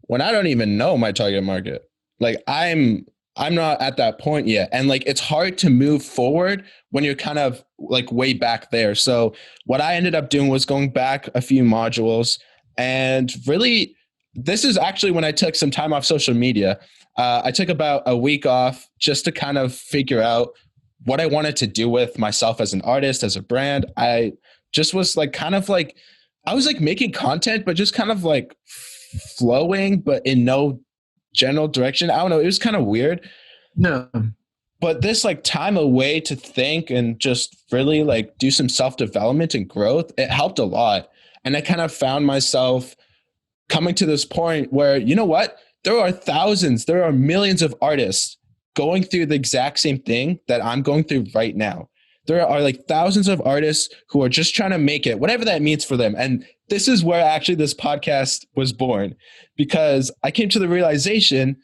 when I don't even know my target market. Like I'm not at that point yet. And it's hard to move forward when you're kind of way back there. So what I ended up doing was going back a few modules, and really, this is actually when I took some time off social media. I took about a week off just to kind of figure out what I wanted to do with myself as an artist, as a brand. I just was I was making content, but just kind of flowing, but in no general direction. I don't know. It was kind of weird. No. But this time away to think and just really do some self-development and growth, it helped a lot. And I kind of found myself coming to this point where, you know what? There are millions of artists going through the exact same thing that I'm going through right now. There are thousands of artists who are just trying to make it, whatever that means for them. And this is where actually this podcast was born, because I came to the realization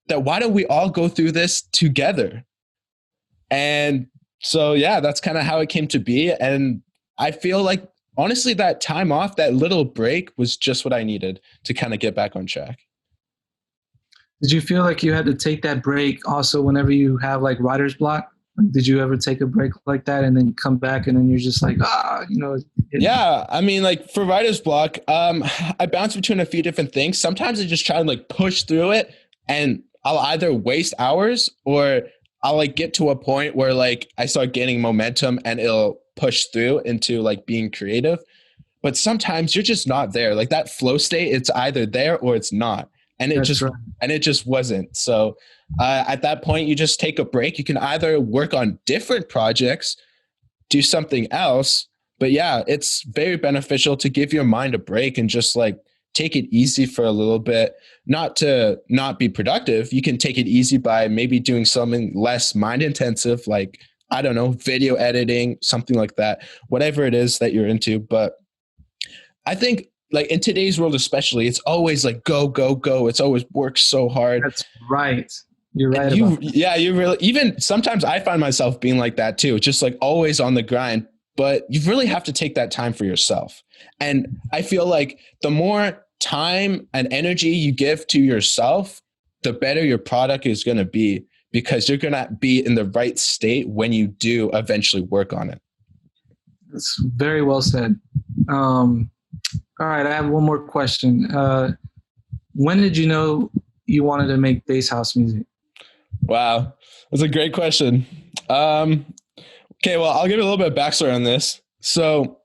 that why don't we all go through this together? And so, yeah, that's kind of how it came to be. And I feel honestly, that time off, that little break was just what I needed to kind of get back on track. Did you feel like you had to take that break also whenever you have writer's block? Did you ever take a break like that and then come back and then you're just Yeah, I mean, for writer's block, I bounce between a few different things. Sometimes I just try to push through it, and I'll either waste hours or I'll get to a point where I start gaining momentum and it'll push through into being creative. But sometimes you're just not there. That flow state, it's either there or it's not. And it just wasn't. So at that point, you just take a break. You can either work on different projects, do something else. But yeah, it's very beneficial to give your mind a break and just take it easy for a little bit, not to not be productive. You can take it easy by maybe doing something less mind intensive, like, I don't know, video editing, something like that, whatever it is that you're into. But I think like in today's world, especially, it's always like, go, go, go. It's always work so hard. That's right. You're right. You really, even sometimes I find myself being like that too, just like always on the grind, but you really have to take that time for yourself. And I feel like the more time and energy you give to yourself, the better your product is going to be, because you're going to be in the right state when you do eventually work on it. That's very well said. All right. I have one more question. When did you know you wanted to make bass house music? Wow. That's a great question. Okay, well, I'll give you a little bit of backstory on this. So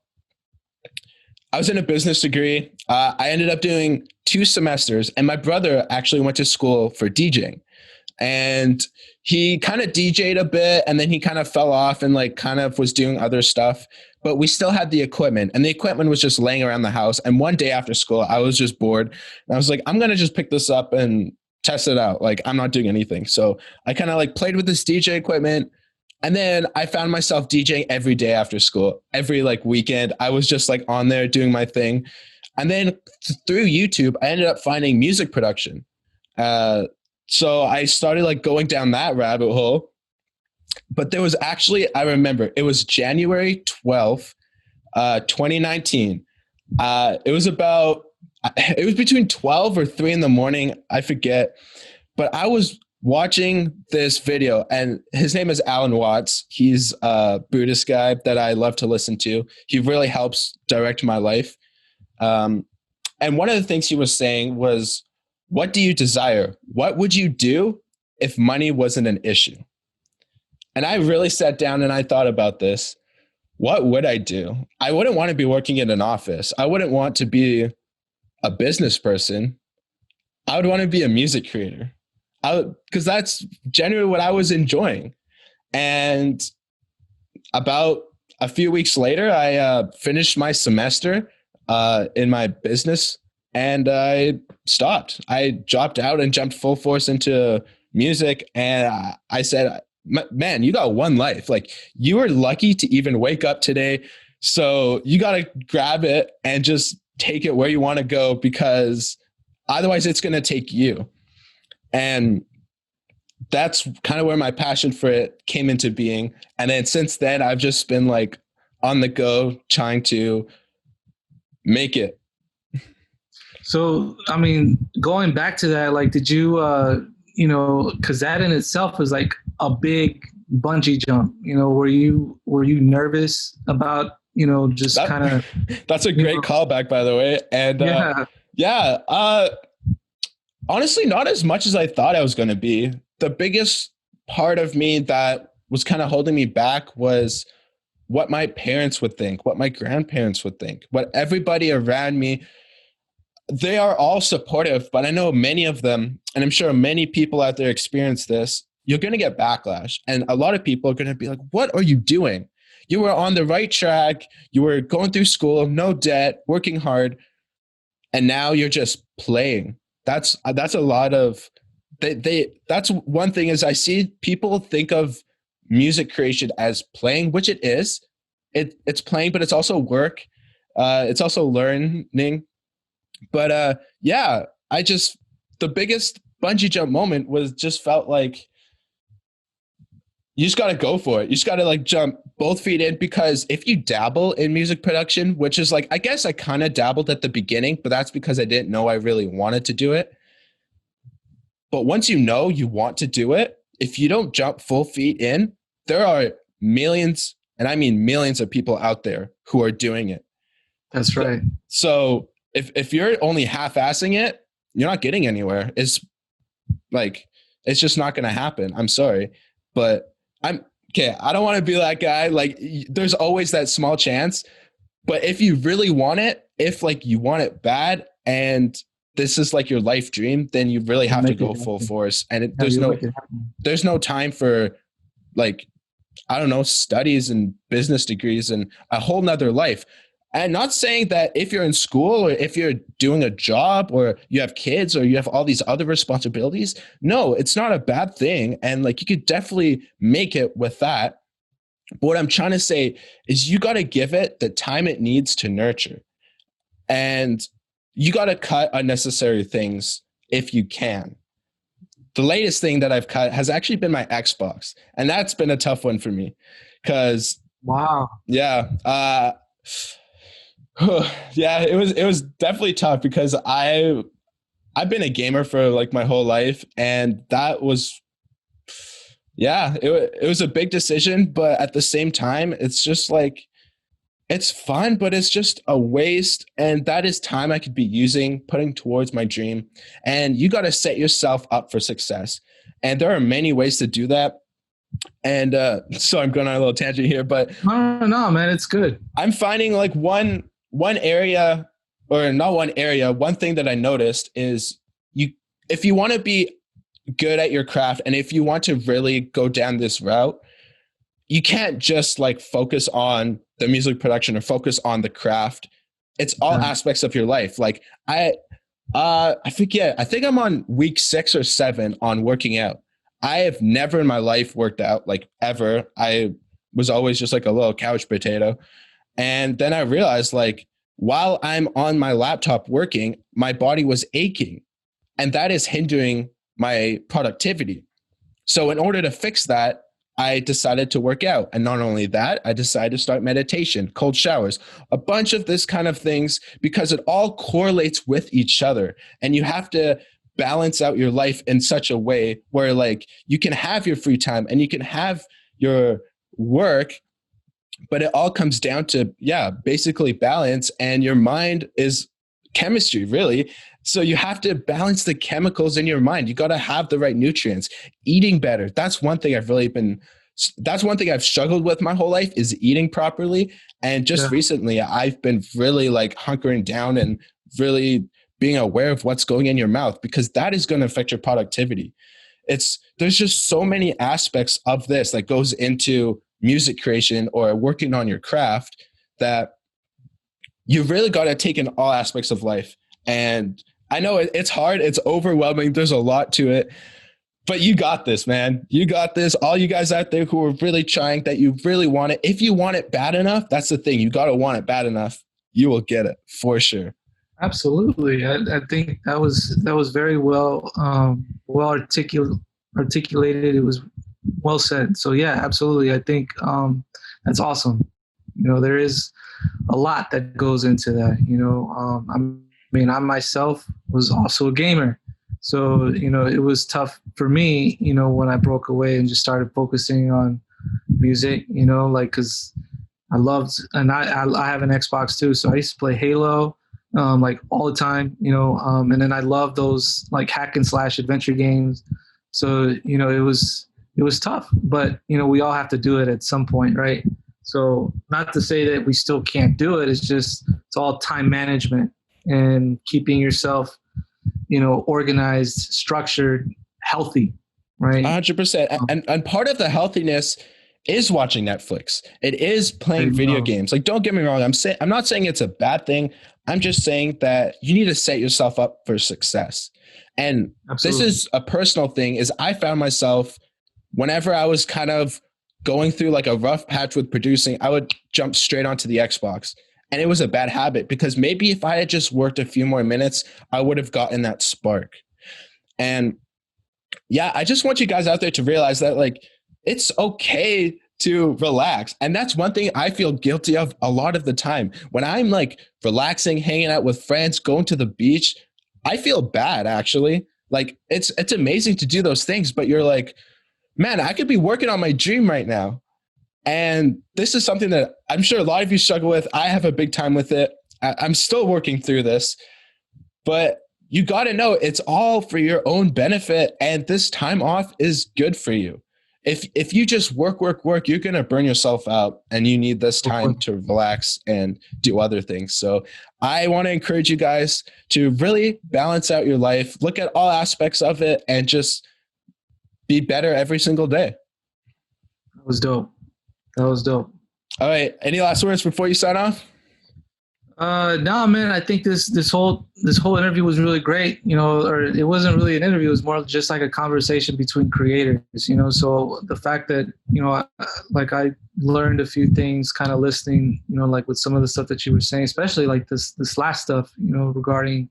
I was in a business degree. I ended up doing 2 semesters, and my brother actually went to school for DJing. And he kind of DJ'd a bit, and then he kind of fell off and like kind of was doing other stuff. But we still had the equipment, and the equipment was just laying around the house. And one day after school, I was just bored. And I was like, I'm going to just pick this up and test it out. Like, I'm not doing anything. So I kind of like played with this DJ equipment. And then I found myself DJing every day after school, every like weekend. I was just like on there doing my thing. And then through YouTube, I ended up finding music production. So I started like going down that rabbit hole. But there was actually, I remember it was January 12th, 2019. It was between 12 or 3 in the morning. I forget. But I was watching this video, and his name is Alan Watts. He's a Buddhist guy that I love to listen to. He really helps direct my life. And one of the things he was saying was, what do you desire? What would you do if money wasn't an issue? And I really sat down and I thought about this. What would I do? I wouldn't want to be working in an office. I wouldn't want to be a business person. I would want to be a music creator. Because that's generally what I was enjoying. And about a few weeks later, I finished my semester in my business, and I stopped. I dropped out and jumped full force into music. And I said, man, you got one life. Like, you were lucky to even wake up today. So you got to grab it and just take it where you want to go, because otherwise it's going to take you. And that's kind of where my passion for it came into being. And then since then, I've just been like on the go trying to make it. So, I mean, going back to that, like, did you, because that in itself is like a big bungee jump, were you nervous about, just kind of. That's a great callback, by the way. And honestly, not as much as I thought I was going to be. The biggest part of me that was kind of holding me back was what my parents would think, what my grandparents would think, what everybody around me. They are all supportive, but I know many of them, and I'm sure many people out there experience this, you're going to get backlash. And a lot of people are going to be like, what are you doing? You were on the right track. You were going through school, no debt, working hard. And now you're just playing. That's a lot of, that's one thing is I see people think of music creation as playing, which it is. It's playing, but it's also work. It's also learning. But the biggest bungee jump moment was just felt like you just got to go for it. You just got to like jump both feet in, because if you dabble in music production, which is like, I guess I kind of dabbled at the beginning, but that's because I didn't know I really wanted to do it. But once you know you want to do it, if you don't jump full feet in, there are millions, and I mean millions of people out there who are doing it. That's right. So if you're only half-assing it, you're not getting anywhere. It's just not going to happen. I'm sorry, but I don't want to be that guy. Like, there's always that small chance, but if you really want it, if like you want it bad and this is like your life dream, then you really have to go full force. And there's no time for like, I don't know, studies and business degrees and a whole nother life. And not saying that if you're in school or if you're doing a job or you have kids or you have all these other responsibilities, no, it's not a bad thing. And like you could definitely make it with that. But what I'm trying to say is you got to give it the time it needs to nurture. And you got to cut unnecessary things if you can. The latest thing that I've cut has actually been my Xbox. And that's been a tough one for me because, Wow. yeah, yeah, it was definitely tough because I've been a gamer for like my whole life, and that was, yeah, it was a big decision, but at the same time, it's just like it's fun, but it's just a waste, and that is time I could be using putting towards my dream. And you got to set yourself up for success, and there are many ways to do that. And so I'm going on a little tangent here, but No, man, it's good. I'm finding like one area, or not one area, one thing that I noticed is you if you want to be good at your craft and if you want to really go down this route, you can't just like focus on the music production or focus on the craft. It's all aspects of your life. Like I forget, I think I'm on week 6 or 7 on working out. I have never in my life worked out, like ever. I was always just like a little couch potato. And then I realized, like, while I'm on my laptop working, my body was aching, and that is hindering my productivity. So in order to fix that, I decided to work out. And not only that, I decided to start meditation, cold showers, a bunch of this kind of things, because it all correlates with each other. And you have to balance out your life in such a way where like you can have your free time and you can have your work, but it all comes down to, yeah, basically balance. And your mind is chemistry, really. So you have to balance the chemicals in your mind. You got to have the right nutrients, eating better. That's one thing I've struggled with my whole life, is eating properly. And just recently I've been really like hunkering down and really being aware of what's going in your mouth, because that is going to affect your productivity. There's just so many aspects of this that goes into music creation or working on your craft that you really got to take in all aspects of life. And I know it's hard. It's overwhelming. There's a lot to it, but you got this, man. You got this. All you guys out there who are really trying, that you really want it. If you want it bad enough, that's the thing. You got to want it bad enough. You will get it for sure. Absolutely. I think that was very well articulated. It was well said. So yeah, absolutely. I think that's awesome. There is a lot that goes into that. I myself was also a gamer. So, it was tough for me, when I broke away and just started focusing on music, like, cause I loved, and I have an Xbox too. So I used to play Halo, like all the time, and then I love those like hack and slash adventure games. So, it was tough, but we all have to do it at some point. Right. So not to say that we still can't do it. It's all time management and keeping yourself, organized, structured, healthy, right? 100%. And part of the healthiness is watching Netflix. It is playing video games. Like, don't get me wrong. I'm not saying it's a bad thing. I'm just saying that you need to set yourself up for success. And Absolutely. This is a personal thing, is I found myself, whenever I was kind of going through like a rough patch with producing, I would jump straight onto the Xbox. And it was a bad habit, because maybe if I had just worked a few more minutes, I would have gotten that spark. And yeah, I just want you guys out there to realize that like it's okay to relax. And that's one thing I feel guilty of a lot of the time. When I'm like relaxing, hanging out with friends, going to the beach, I feel bad actually. Like it's amazing to do those things, but you're like, man, I could be working on my dream right now. And this is something that I'm sure a lot of you struggle with. I have a big time with it. I'm still working through this, but you got to know it's all for your own benefit. And this time off is good for you. If you just work, you're going to burn yourself out, and you need this time to relax and do other things. So I want to encourage you guys to really balance out your life, look at all aspects of it, and just be better every single day. That was dope. All right. Any last words before you sign off? No, man, I think this whole interview was really great, or it wasn't really an interview. It was more just like a conversation between creators, so the fact that, like I learned a few things kind of listening, like with some of the stuff that you were saying, especially like this last stuff, regarding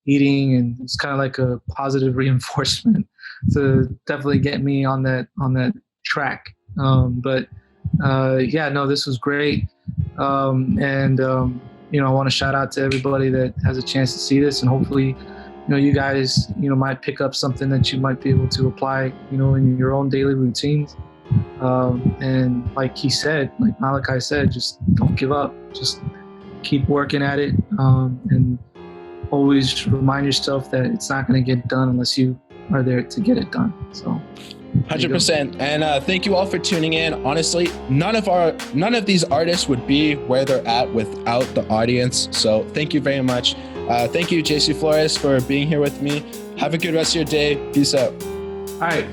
eating, and it's kind of like a positive reinforcement to definitely get me on that track. But yeah, no, this was great. And I want to shout out to everybody that has a chance to see this, and hopefully, you guys, might pick up something that you might be able to apply, in your own daily routines. And like he said, like Malachi said, just don't give up. Just keep working at it, and always remind yourself that it's not going to get done unless you are there to get it done. So 100%. And thank you all for tuning in. Honestly, none of these artists would be where they're at without the audience. So thank you very much. Thank you, JC Flores, for being here with me. Have a good rest of your day. Peace out. All right.